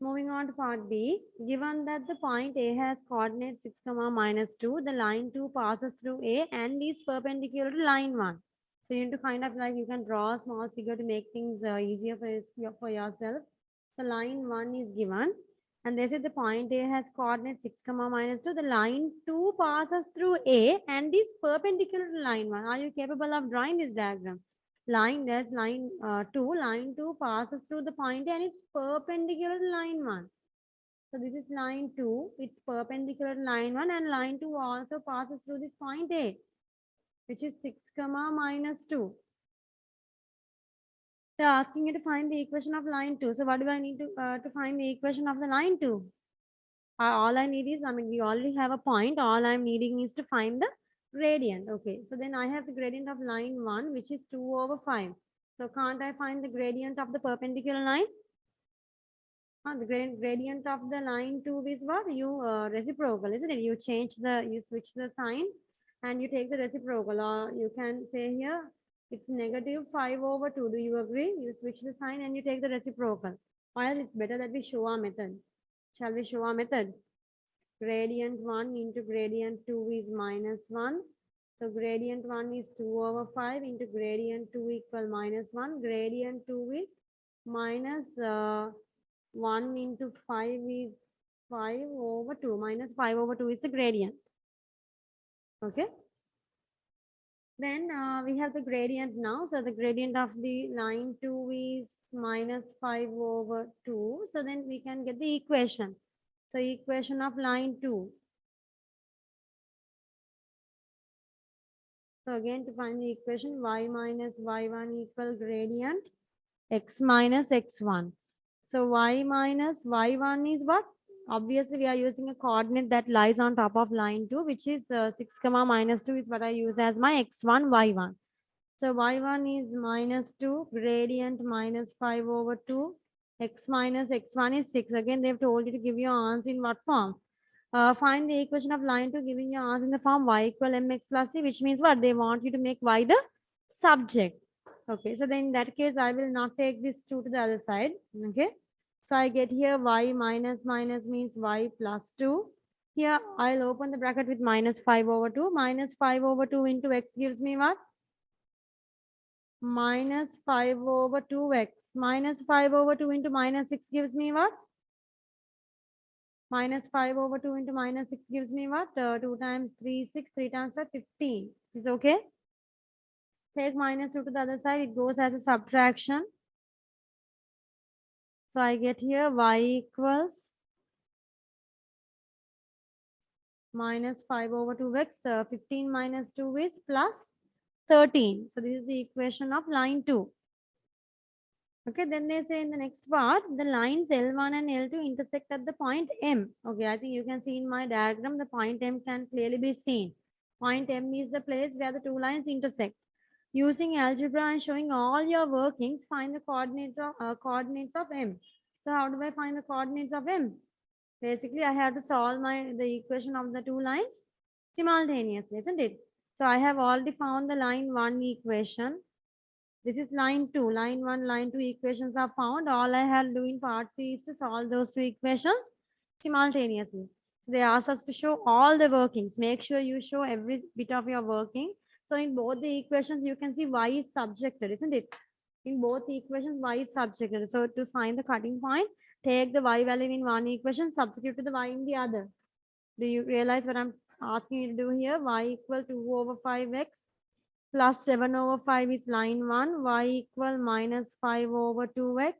Moving on to part B. Given that the point A has coordinate 6, minus 2, the line 2 passes through A and is perpendicular to line 1. So you need to kind of like you can draw a small figure to make things easier for yourself. So line 1 is given. And they say the point A has coordinate 6, minus 2. The line 2 passes through A and is perpendicular to line 1. Are you capable of drawing this diagram? Line 2 passes through the point A and it's perpendicular to line 1. So this is line 2. It's perpendicular to line 1 and line 2 also passes through this point A, which is 6, minus 2. They're asking you to find the equation of line 2. So what do I need to find the equation of the line 2? All I need is, we already have a point. All I'm needing is to find the gradient. Okay, so then I have the gradient of line 1, which is 2 over 5. So can't I find the gradient of the perpendicular line? The gradient of the line 2 is what? You reciprocal, isn't it? You switch the sign and you take the reciprocal. Or you can say here, It's negative 5 over 2. Do you agree? You switch the sign and you take the reciprocal. While it's better that we show our method. Shall we show our method? Gradient 1 into gradient 2 is minus 1. So gradient 1 is 2 over 5 into gradient 2 equal minus 1. Gradient 2 is minus 1 into 5 is 5 over 2. Minus 5 over 2 is the gradient. Okay. Then we have the gradient now. So the gradient of the line 2 is minus 5 over 2. So then we can get the equation. So equation of line 2. So again, to find the equation, y minus y1 equal gradient x minus x1. So y minus y1 is what? Obviously, we are using a coordinate that lies on top of line 2, which is 6 comma minus 2 is what I use as my x1, y1. So y1 is minus 2, gradient minus 5 over 2, x minus x1 is 6. Again, they've told you to give your answer in what form? Find the equation of line 2 giving you answer in the form y equal mx plus c, which means what? They want you to make y the subject. Okay, so then in that case, I will not take this 2 to the other side. Okay, so I get here y minus minus means y plus 2. Here, I'll open the bracket with minus 5 over 2. Minus 5 over 2 into x gives me what? Minus 5 over 2x. Minus 5 over 2 into minus 6 gives me what? Minus 5 over 2 into minus 6 gives me what? 2 times 3, 6. 3 times 5, 15. Is okay? Take minus 2 to the other side. It goes as a subtraction. So I get here y equals minus 5 over 2x. 15 minus 2 is plus 13. So this is the equation of line 2. Okay, then they say in the next part, the lines L1 and L2 intersect at the point M. Okay, I think you can see in my diagram, the point M can clearly be seen. Point M is the place where the two lines intersect. Using algebra and showing all your workings, find the coordinates of M. So how do I find the coordinates of M? Basically, I have to solve the equation of the two lines simultaneously, isn't it? So I have already found the line 1 equation. This is line 2. Line 1, line 2 equations are found. All I have to do in part C is to solve those two equations simultaneously. So they ask us to show all the workings. Make sure you show every bit of your working. So in both the equations, you can see y is subjected, isn't it? In both the equations, y is subjected. So to find the cutting point, take the y value in one equation, substitute to the y in the other. Do you realize what I'm asking you to do here? Y equal to 2 over 5x plus 7 over 5 is line 1, y equal minus 5 over 2x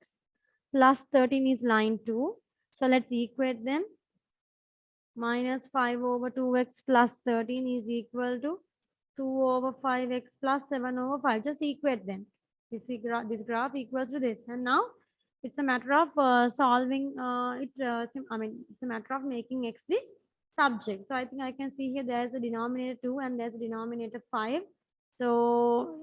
plus 13 is line 2. So let's equate them. Minus 5 over 2x plus 13 is equal to 2 over 5x plus 7 over 5. Just equate them. This graph equals to this. And now it's a matter of solving it's a matter of making x the subject. So I think I can see here there's a denominator 2 and there's a denominator 5. So,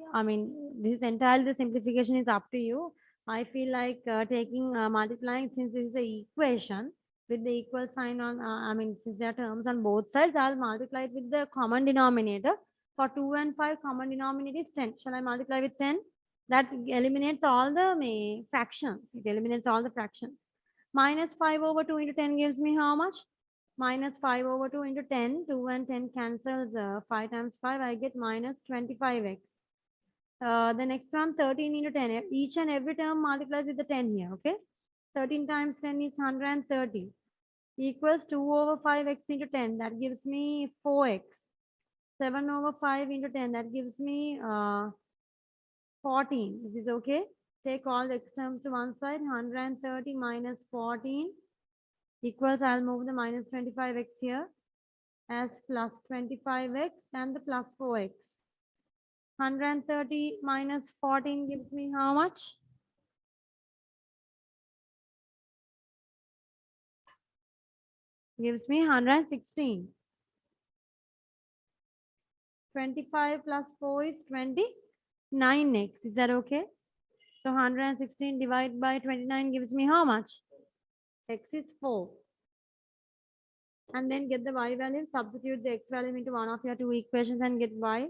this is entirely the simplification is up to you. I feel like taking multiplying, since this is the equation with the equal sign on, since there are terms on both sides, I'll multiply it with the common denominator. For 2 and 5, common denominator is 10. Shall I multiply with 10? That eliminates all the fractions. It eliminates all the fractions. Minus 5 over 2 into 10 gives me how much? Minus 5 over 2 into 10. 2 and 10 cancels. 5 times 5, I get minus 25x. The next one, 13 into 10. Each and every term multiplies with the 10 here, okay? 13 times 10 is 130. Equals 2 over 5x into 10. That gives me 4x. 7 over 5 into 10. That gives me 14. This is okay. Take all the x terms to one side. 130 minus 14 equals, I'll move the minus 25x here as plus 25x and the plus 4x. 130 minus 14 gives me how much? Gives me 116. 25 plus 4 is 29x. Is that okay? So 116 divided by 29 gives me how much? X is 4. And then get the y value, substitute the x value into one of your two equations and get y.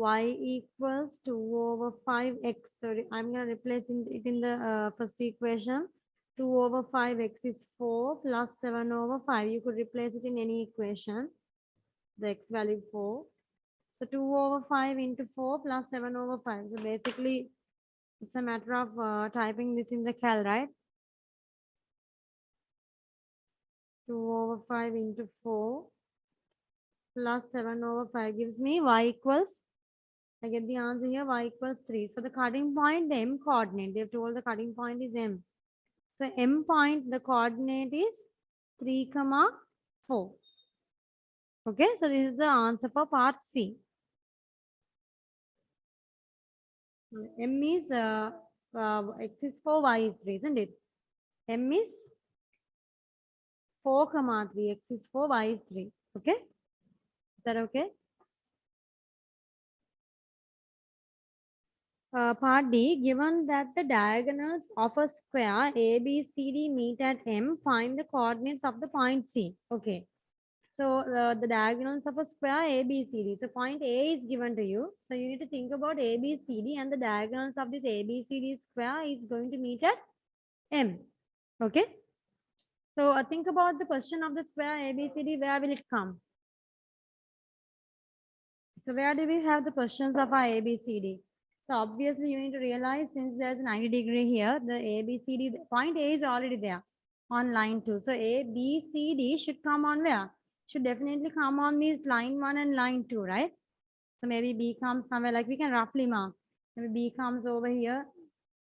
y equals 2 over 5x. Sorry, I'm going to replace it in the first equation. 2 over 5x is 4 plus 7 over 5. You could replace it in any equation. The x value 4. So 2 over 5 into 4 plus 7 over 5. So basically, it's a matter of typing this in the cal, right? 2 over 5 into 4 plus 7 over 5 gives me y equals, I get the answer here, y equals 3. So the cutting point, the m coordinate, they've told the cutting point is m. So m point, the coordinate is 3, 4. Okay, so this is the answer for part C. M is x is 4, y is 3, isn't it? M is 4, 3, x is 4, y is 3. Okay, is that okay? Part D, given that the diagonals of a square ABCD meet at M, find the coordinates of the point C. Okay. So the diagonals of a square ABCD. So point A is given to you. So you need to think about ABCD, and the diagonals of this ABCD square is going to meet at M. Okay. So think about the question of the square ABCD. Where will it come? So where do we have the questions of our ABCD? So obviously you need to realize, since there's a 90-degree here, the ABCD, point A is already there on line 2. So ABCD should come on where? Should definitely come on these line 1 and line 2, right? So maybe B comes somewhere, like we can roughly mark. Maybe B comes over here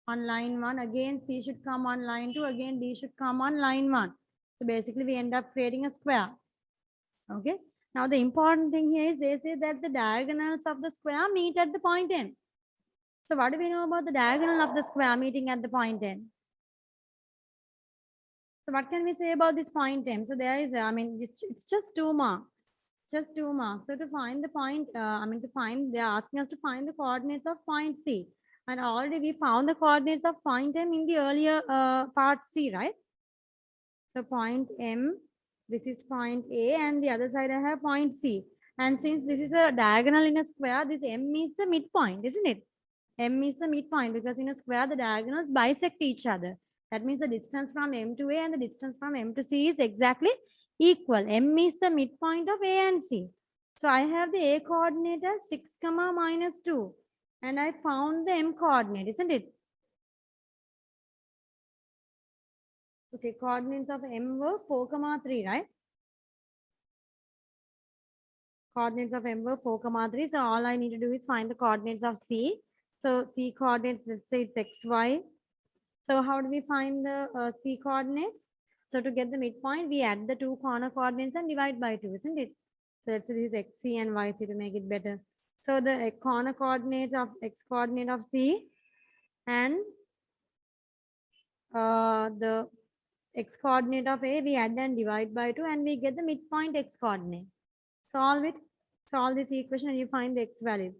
on line 1. Again, C should come on line 2. Again, D should come on line 1. So basically we end up creating a square. Okay. Now the important thing here is they say that the diagonals of the square meet at the point N. So what do we know about the diagonal of the square meeting at the point N? So what can we say about this point M? So there is, it's just 2 marks. Just 2 marks. So to find the point, they're asking us to find the coordinates of point C. And already we found the coordinates of point M in the earlier part C, right? So point M, this is point A, and the other side I have point C. And since this is a diagonal in a square, this M is the midpoint, isn't it? M is the midpoint, because in a square, the diagonals bisect each other. That means the distance from M to A and the distance from M to C is exactly equal. M is the midpoint of A and C. So I have the A coordinate as 6, minus 2. And I found the M coordinate, isn't it? Okay, coordinates of M were 4, 3, right? Coordinates of M were 4, 3. So all I need to do is find the coordinates of C. So C coordinates, let's say it's XY. So how do we find the C coordinates? So to get the midpoint, we add the 2 corner coordinates and divide by 2, isn't it? So let's say this is XC and YC to make it better. So the corner coordinate of X coordinate of C and the X coordinate of A, we add and divide by 2, and we get the midpoint X coordinate. Solve it. Solve this equation and you find the X value.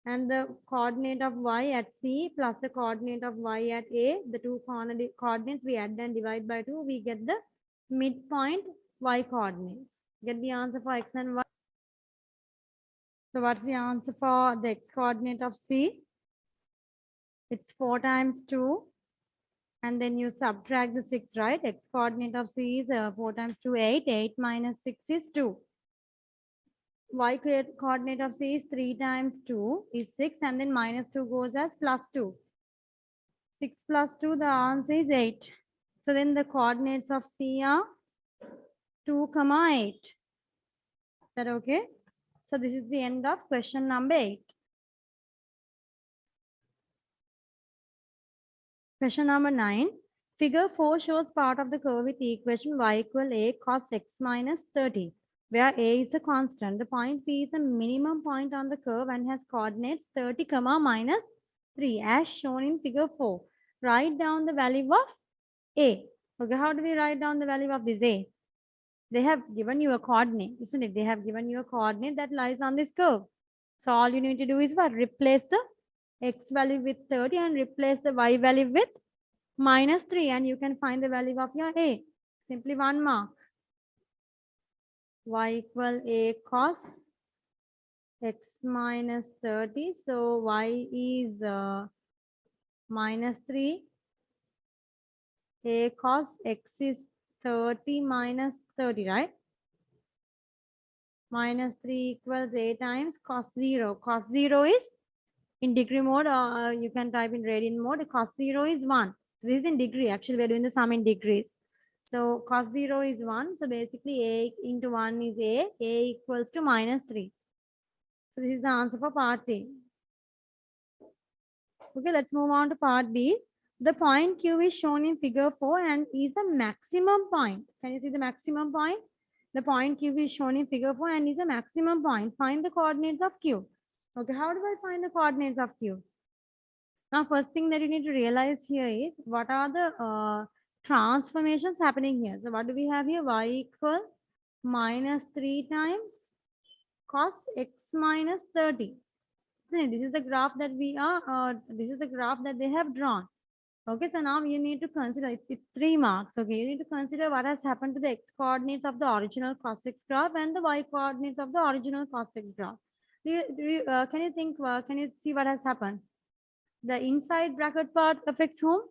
And the coordinate of Y at C plus the coordinate of Y at A, the 2 coordinates, we add and divide by 2, we get the midpoint Y coordinates. Get the answer for X and Y. So what's the answer for the X coordinate of C? It's 4 times 2. And then you subtract the 6, right? X coordinate of C is 4 times 2, 8. 8 minus 6 is 2. Y coordinate of C is 3 times 2 is 6, and then minus 2 goes as plus 2. 6 plus 2, the answer is 8. So then the coordinates of C are 2, 8. Is that okay? So this is the end of question number 8. Question number 9. Figure 4 shows part of the curve with the equation y equal a cos x minus 30, where a is a constant. The point P is a minimum point on the curve and has coordinates 30, minus 3 as shown in figure 4. Write down the value of a. Okay, how do we write down the value of this a? They have given you a coordinate, isn't it? They have given you a coordinate that lies on this curve. So all you need to do is what? Replace the x value with 30 and replace the y value with minus 3, and you can find the value of your a. Simply 1 mark. Y equal a cos x minus 30. So y is minus 3. A cos x is 30 minus 30, right? Minus 3 equals a times cos 0. Cos 0 is in degree mode, or you can type in radian mode. Cos 0 is 1. So this is in degree. Actually, we're doing the sum in degrees. So cos 0 is 1. So basically, a into 1 is a. A equals to minus 3. So this is the answer for part A. Okay, let's move on to part B. The point Q is shown in figure 4 and is a maximum point. Can you see the maximum point? The point Q is shown in figure 4 and is a maximum point. Find the coordinates of Q. Okay, how do I find the coordinates of Q? Now, first thing that you need to realize here is what are the transformations happening here. So what do we have here? Y equal minus 3 times cos x minus 30. This is the graph that this is the graph that they have drawn. Okay, so now you need to consider, it's 3 marks. Okay, you need to consider what has happened to the x coordinates of the original cos x graph and the y coordinates of the original cos x graph. Can you think, can you see what has happened? The inside bracket part affects whom?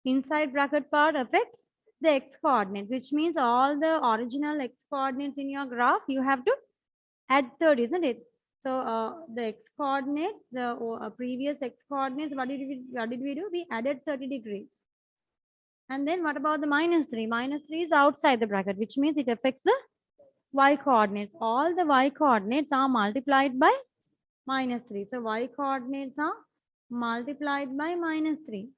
Inside bracket part affects the x coordinates, which means all the original x coordinates in your graph, you have to add 30, isn't it? So the x coordinates, the previous x coordinates, what did we do? We added 30 degrees. And then what about the minus 3? Minus 3 is outside the bracket, which means it affects the y coordinates. All the y coordinates are multiplied by minus 3. So y coordinates are multiplied by minus 3.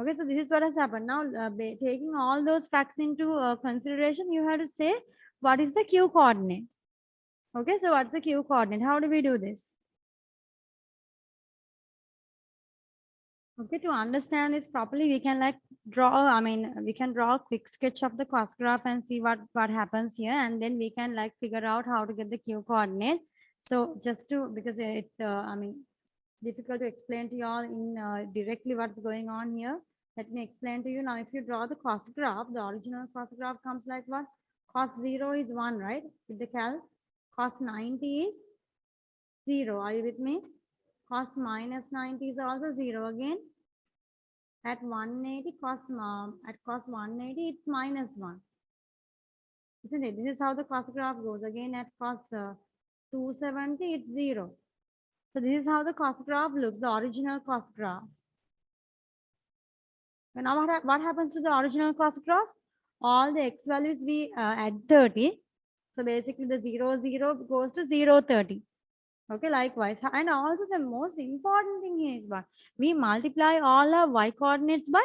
Okay, so this is what has happened. Now, taking all those facts into consideration, you have to say, what is the q coordinate? Okay, so what's the q coordinate? How do we do this? Okay, to understand this properly, we can we can draw a quick sketch of the cos graph and see what happens here. And then we can figure out how to get the q coordinate. So just to, because it's, difficult to explain to you all in directly what's going on here. Let me explain to you. Now, if you draw the cos graph, the original cos graph comes like what? Cos 0 is 1, right? With the cal. Cos 90 is 0. Are you with me? Cos minus 90 is also 0 again. At 180, at cos 180, it's minus 1. Isn't it? This is how the cos graph goes. Again, at cos 270, it's 0. So this is how the cos graph looks, the original cos graph. Now what happens to the original cos graph? All the x values we add 30. So basically the 0, 0 goes to 0, 30. Okay, likewise. And also the most important thing here is what? We multiply all our y coordinates by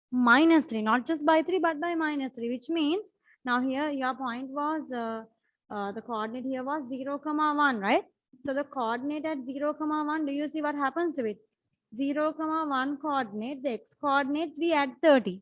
minus 3, not just by 3, but by minus 3, which means now here your point was, the coordinate here was 0, 1, right? So the coordinate at 0, 1, do you see what happens to it? 0, 1 coordinate, the x coordinates, we add 30.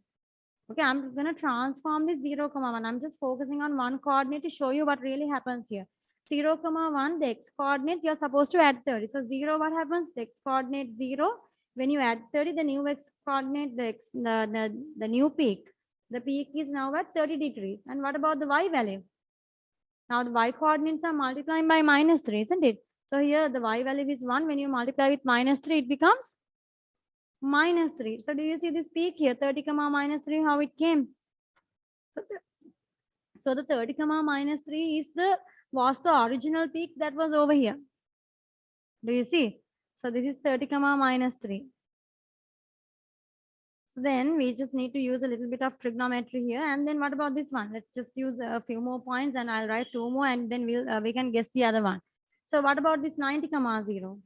Okay, I'm going to transform this 0, 1. I'm just focusing on one coordinate to show you what really happens here. 0, 1, the x coordinates, you're supposed to add 30. So 0, what happens? The x coordinate 0. When you add 30, the new x coordinate, the new peak. The peak is now at 30 degrees. And what about the y value? Now the y coordinates are multiplying by minus 3, isn't it? So here the y value is 1. When you multiply with minus 3, it becomes minus 3. So do you see this peak here? 30, minus 3, how it came? So the 30, minus 3 was the original peak that was over here. Do you see? So this is 30, minus 3. So then we just need to use a little bit of trigonometry here. And then what about this one? Let's just use a few more points and I'll write 2 more and then we can guess the other one. So what about this 90, 0?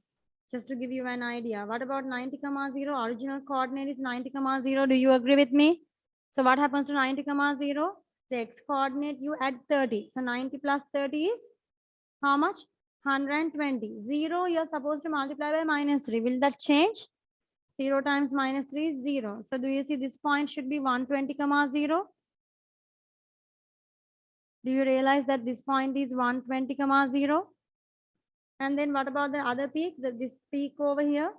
Just to give you an idea. What about 90, 0? Original coordinate is 90, 0. Do you agree with me? So what happens to 90, 0? The x coordinate, you add 30. So 90 plus 30 is how much? 120. 0, you're supposed to multiply by minus 3. Will that change? 0 times minus 3 is 0. So do you see this point should be 120, 0? Do you realize that this point is 120, 0? And then what about the other peak? This peak over here?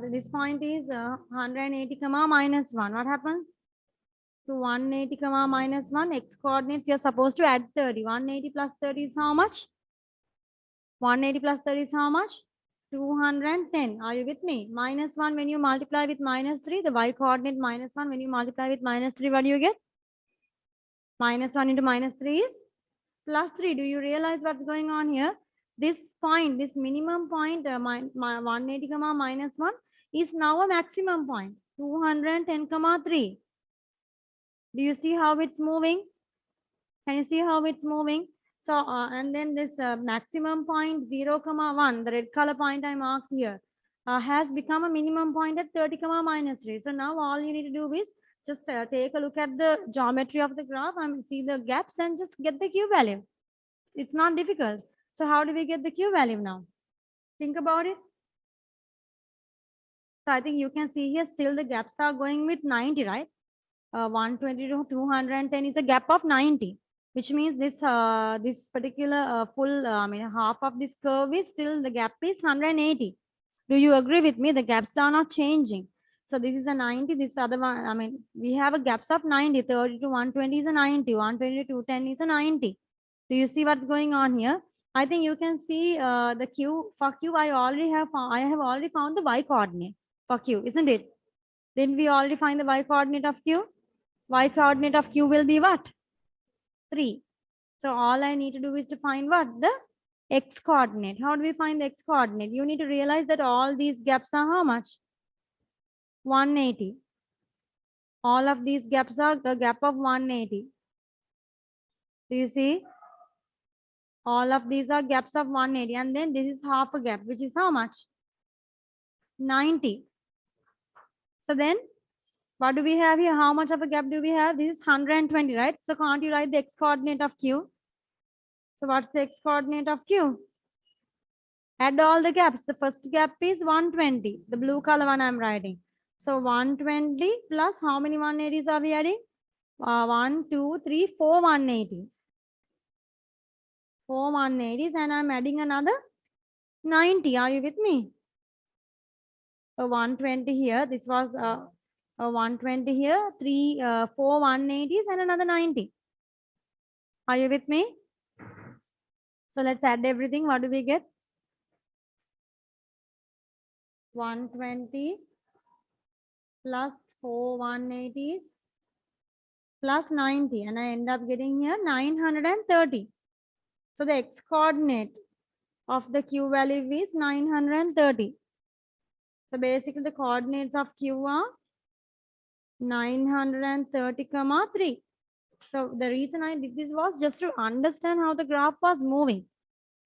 This point is 180, minus 1. What happens? to 180 comma minus 1, x coordinates, you're supposed to add 30. 180 plus 30 is how much? 180 plus 30 is how much? 210. Are you with me? Minus 1 when you multiply with minus 3, the y coordinate minus 1 when you multiply with minus 3, what do you get? Minus 1 into minus 3 is plus 3. Do you realize what's going on here? This point, this minimum point, 180 comma minus 1 is now a maximum point, 210 comma 3. Do you see how it's moving? Can you see how it's moving? So, and then this maximum point 0 comma 1, the red color point I marked here, has become a minimum point at 30 comma minus 3. So now all you need to do is just take a look at the geometry of the graph and see the gaps and just get the Q value. It's not difficult. So how do we get the Q value now? Think about it. So I think you can see here still the gaps are going with 90, right? 120 to 210 is a gap of 90, which means this this particular full, half of this curve is still the gap is 180. Do you agree with me? The gaps are not changing. So this is a 90, this other one, we have a gaps of 90, 30 to 120 is a 90, 120 to 210 is a 90. Do you see what's going on here? I think you can see the Q. For Q, I have already found the y coordinate for Q, isn't it? Didn't we already find the y coordinate of Q? Y coordinate of Q will be what? 3. So all I need to do is to find what? The x coordinate. How do we find the x coordinate? You need to realize that all these gaps are how much? 180. All of these gaps are the gap of 180. Do you see? All of these are gaps of 180. And then this is half a gap, which is how much? 90. So then, what do we have here? How much of a gap do we have? This is 120, right? So can't you write the x coordinate of Q? So what's the x coordinate of Q? Add all the gaps. The first gap is 120. The blue color one I'm writing. So 120 plus how many 180s are we adding? 1, 2, 3, 4 180s. 4 180s and I'm adding another 90. Are you with me? So 120 here. This was 120 here. 4 180s and another 90. Are you with me? So let's add everything. What do we get? 120 plus 4 180s plus 90. And I end up getting here 930. So the x coordinate of the Q value is 930. So basically the coordinates of Q are 930 comma 3. So the reason I did this was just to understand how the graph was moving.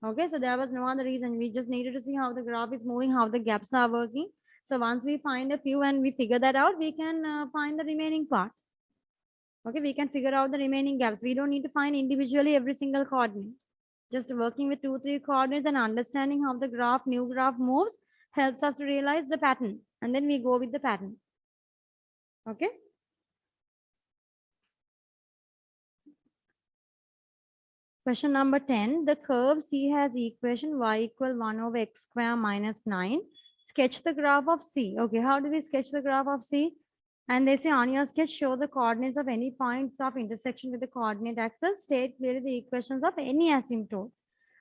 Okay, so there was no other reason. We just needed to see how the graph is moving, how the gaps are working. So once we find a few and we figure that out, we can find the remaining part. Okay, we can figure out the remaining gaps. We don't need to find individually every single coordinate. Just working with 2, 3 coordinates and understanding how the new graph moves helps us to realize the pattern. And then we go with the pattern. Okay. Question number 10. The curve C has equation y equal 1 over x square minus 9. Sketch the graph of C. Okay, how do we sketch the graph of C? And they say on your sketch, show the coordinates of any points of intersection with the coordinate axis. State clearly the equations of any asymptotes.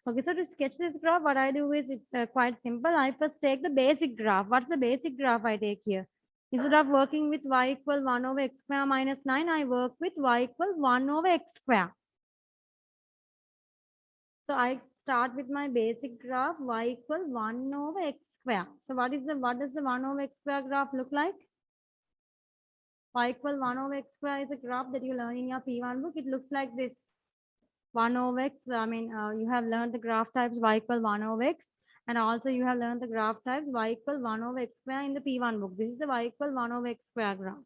Okay, so to sketch this graph, what I do is it's quite simple. I first take the basic graph. What's the basic graph I take here? Instead of working with y equal 1 over x square minus 9, I work with y equal 1 over x square. So I start with my basic graph y equal 1 over x square. So what does the 1 over x square graph look like? Y equal 1 over x square is a graph that you learn in your P1 book. It looks like this. 1 over x, you have learned the graph types y equal 1 over x. And also you have learned the graph types y equal 1 over x square in the P1 book. This is the y equal 1 over x square graph.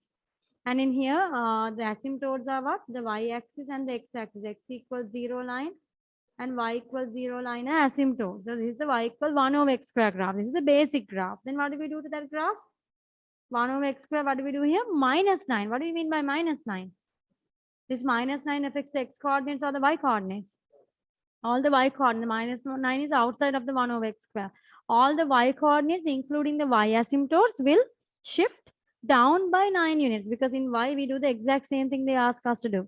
And in here, the asymptotes are what? The y-axis and the x-axis. X equals 0 line and y equals 0 line are asymptotes. So this is the y equal 1 over x square graph. This is the basic graph. Then what do we do to that graph? 1 over x square, what do we do here? Minus 9. What do you mean by minus 9? This minus 9 affects the x coordinates or the y coordinates? All the y coordinates. Minus 9 is outside of the 1 over x square. All the y coordinates, including the y asymptotes, will shift down by 9 units, because in y we do the exact same thing they ask us to do.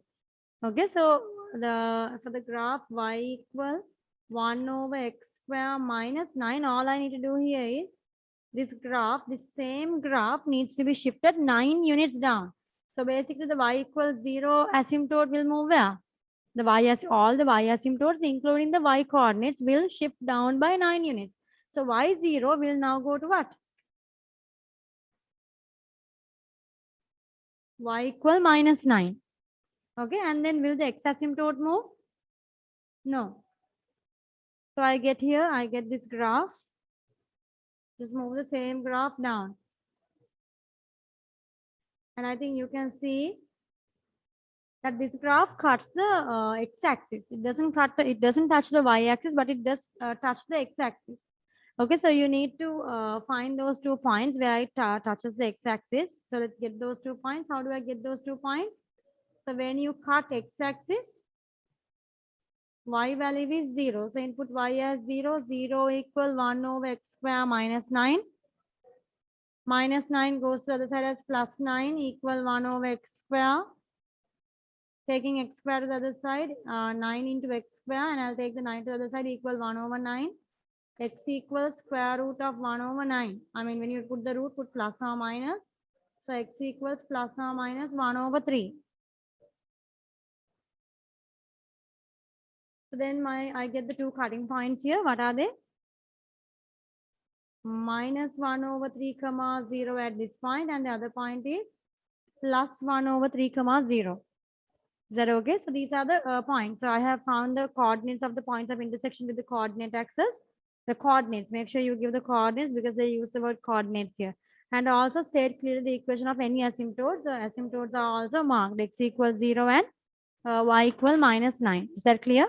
Okay, so for the graph y equal 1 over x square minus 9, all I need to do here is this graph, this same graph needs to be shifted 9 units down. So basically the y equals 0 asymptote will move where? The all the y asymptotes, including the y coordinates, will shift down by 9 units. So y0 will now go to what? Y equal minus 9. Okay, and then will the x asymptote move? No. So I get here, I get this graph. Just move the same graph down. And I think you can see that this graph cuts the x-axis. It doesn't touch the y-axis, but it does touch the x-axis. Okay, so you need to find those 2 points where it touches the x-axis. So let's get those 2 points. How do I get those 2 points? So when you cut x-axis, y value is 0. So input y as 0. 0 equal 1 over x square minus 9. Minus 9 goes to the other side as plus 9 equal 1 over x square. Taking x square to the other side, 9 into x square, and I'll take the 9 to the other side equal 1 over 9. X equals square root of 1 over 9. I mean, when you put the root, put plus or minus. So x equals plus or minus 1 over 3. So then I get the 2 cutting points here. What are they? Minus 1 over 3 comma 0 at this point, and the other point is plus 1 over 3 comma 0. Is that okay? So these are the points. So I have found the coordinates of the points of intersection with the coordinate axis. The coordinates, make sure you give the coordinates because they use the word coordinates here. And also state clearly the equation of any asymptotes. So asymptotes are also marked x equals 0 and y equal minus 9. Is that clear?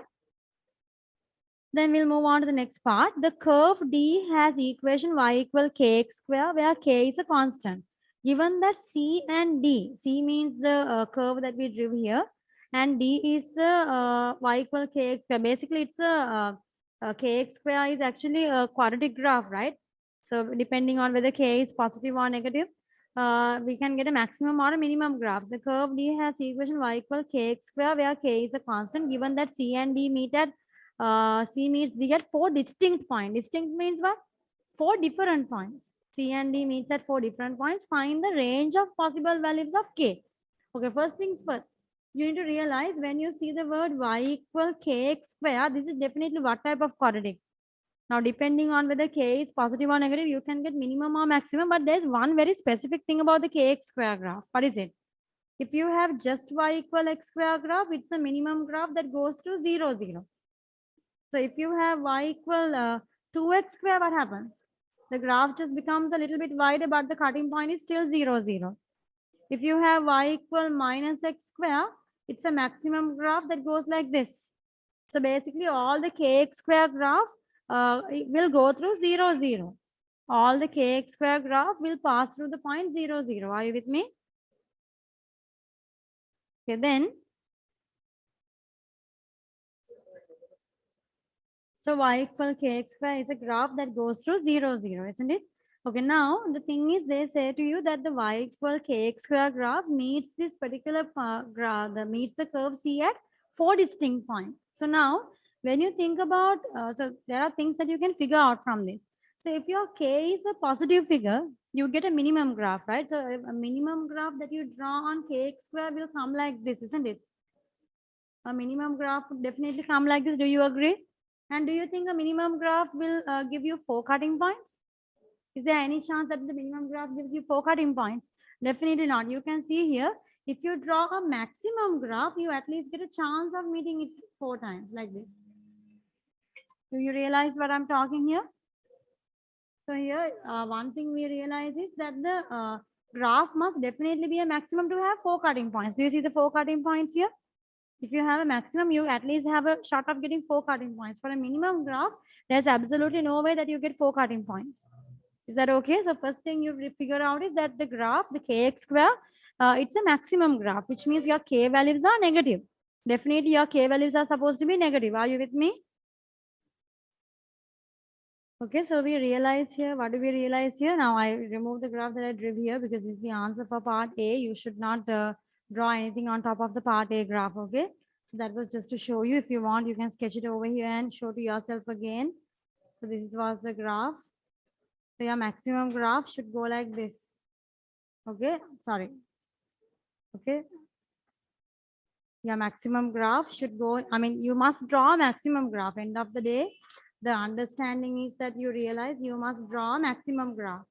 Then we'll move on to the next part. The curve D has equation y equal kx square, where k is a constant. Given that C and D, C means the curve that we drew here, and D is the y equal kx square. Basically, it's a kx square is actually a quadratic graph, right? So depending on whether k is positive or negative, we can get a maximum or a minimum graph. The curve D has equation y equal kx square, where k is a constant. Given that C and D meet at C meets D at 4 distinct points. Distinct means what? 4 different points. C and D meets at 4 different points. Find the range of possible values of K. Okay, first things first. You need to realize when you see the word y equal kx square, this is definitely what type of quadratic. Now, depending on whether K is positive or negative, you can get minimum or maximum, but there's one very specific thing about the kx square graph. What is it? If you have just y equal x square graph, it's a minimum graph that goes to 0, 0. So if you have y equal 2x square, what happens? The graph just becomes a little bit wider, but the cutting point is still 0, 0. If you have y equal minus x square, it's a maximum graph that goes like this. So basically all the kx square graph it will go through 0, 0. All the kx square graph will pass through the point 0, 0. Are you with me? Okay, then. So y equal kx square is a graph that goes through 0, 0, isn't it? Okay, now the thing is they say to you that the y equal kx square graph meets this particular graph, meets the curve C at 4 distinct points. So now when you think about, so there are things that you can figure out from this. So if your k is a positive figure, you get a minimum graph, right? So a minimum graph that you draw on kx square will come like this, isn't it? A minimum graph would definitely come like this. Do you agree? And do you think a minimum graph will give you 4 cutting points? Is there any chance that the minimum graph gives you 4 cutting points? Definitely not. You can see here, if you draw a maximum graph, you at least get a chance of meeting it 4 times like this. Do you realize what I'm talking here? So here, one thing we realize is that the graph must definitely be a maximum to have 4 cutting points. Do you see the 4 cutting points here? If you have a maximum, you at least have a shot of getting 4 cutting points. For a minimum graph, there's absolutely no way that you get 4 cutting points. Is that okay? So first thing you figure out is that the graph, the kx square, it's a maximum graph, which means your k values are negative. Definitely your k values are supposed to be negative. Are you with me? Okay, so we realize here, what do we realize here? Now I remove the graph that I drew here because this is the answer for part A. You should not draw anything on top of the part A graph, okay? So that was just to show you. If you want, you can sketch it over here and show to yourself again. So this was the graph. So your maximum graph should go like this. Okay, sorry. Okay, your maximum graph should go, I mean, you must draw a maximum graph. End of the day, the understanding is that you realize you must draw a maximum graph.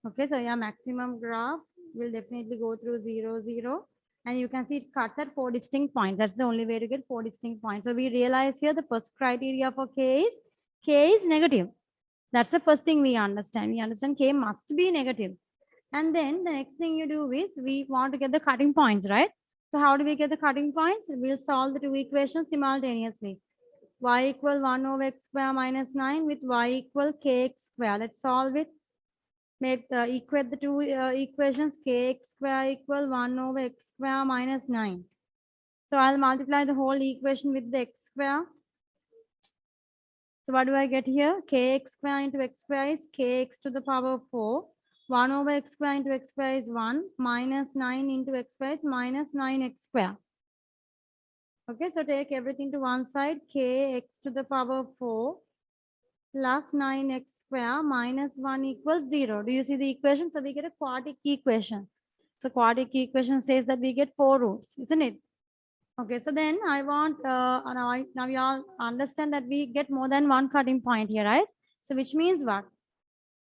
Okay, so your maximum graph will definitely go through 0, 0. And you can see it cuts at 4 distinct points. That's the only way to get 4 distinct points. So we realize here the first criteria for K is negative. That's the first thing we understand. We understand K must be negative. And then the next thing you do is we want to get the cutting points, right? So how do we get the cutting points? We'll solve the two equations simultaneously. Y equal 1 over x square minus 9 with y equal kx square. Let's solve it. Make equate the two equations. Kx square equal 1 over x square minus 9. So I'll multiply the whole equation with the x square. So what do I get here? Kx square into x square is kx to the power 4. 1 over x square into x square is 1. Minus 9 into x square is minus 9x square. Okay, so take everything to one side. Kx to the power 4 plus 9x square minus 1 equals 0. Do you see the equation? So we get a quadratic equation. So quadratic equation says that we get 4 roots, isn't it? Okay, so then I want, now you all understand that we get more than one cutting point here, right? So which means what?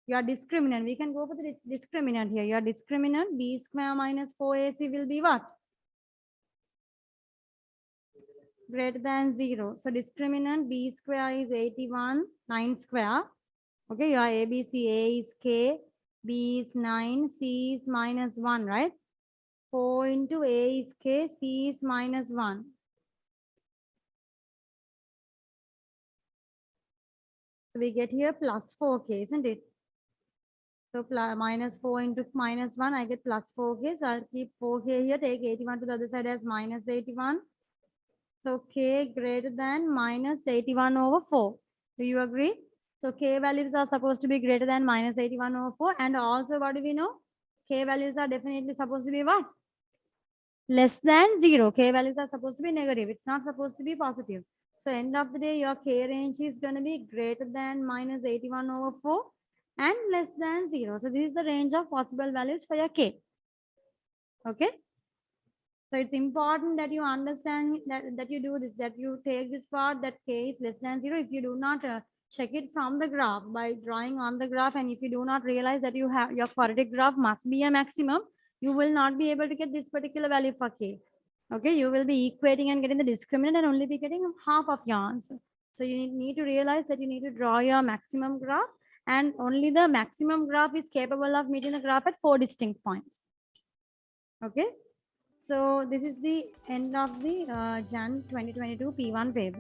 Your discriminant, we can go for the discriminant here. Your discriminant b square minus 4ac will be what? Greater than 0. So discriminant b square is 81, 9 square. Okay, your ABC, A is k, b is 9, c is minus 1, right? 4 into a is k, c is minus 1. So we get here plus 4k, isn't it? So plus, minus 4 into minus 1, I get plus 4k. So I'll keep 4k here, take 81 to the other side as minus 81. So k greater than minus 81 over 4. Do you agree? So k values are supposed to be greater than minus 81 over 4. And also what do we know? K values are definitely supposed to be what? Less than 0. K values are supposed to be negative. It's not supposed to be positive. So end of the day, your k range is going to be greater than minus 81 over 4 and less than 0. So this is the range of possible values for your k. Okay. So it's important that you understand that you do this, that you take this part, that k is less than 0. If you do not check it from the graph by drawing on the graph, and if you do not realize that you have your quadratic graph must be a maximum, you will not be able to get this particular value for k. Okay, you will be equating and getting the discriminant and only be getting half of your answer. So you need to realize that you need to draw your maximum graph, and only the maximum graph is capable of meeting the graph at 4 distinct points. Okay. So this is the end of the Jan 2022 P1 paper.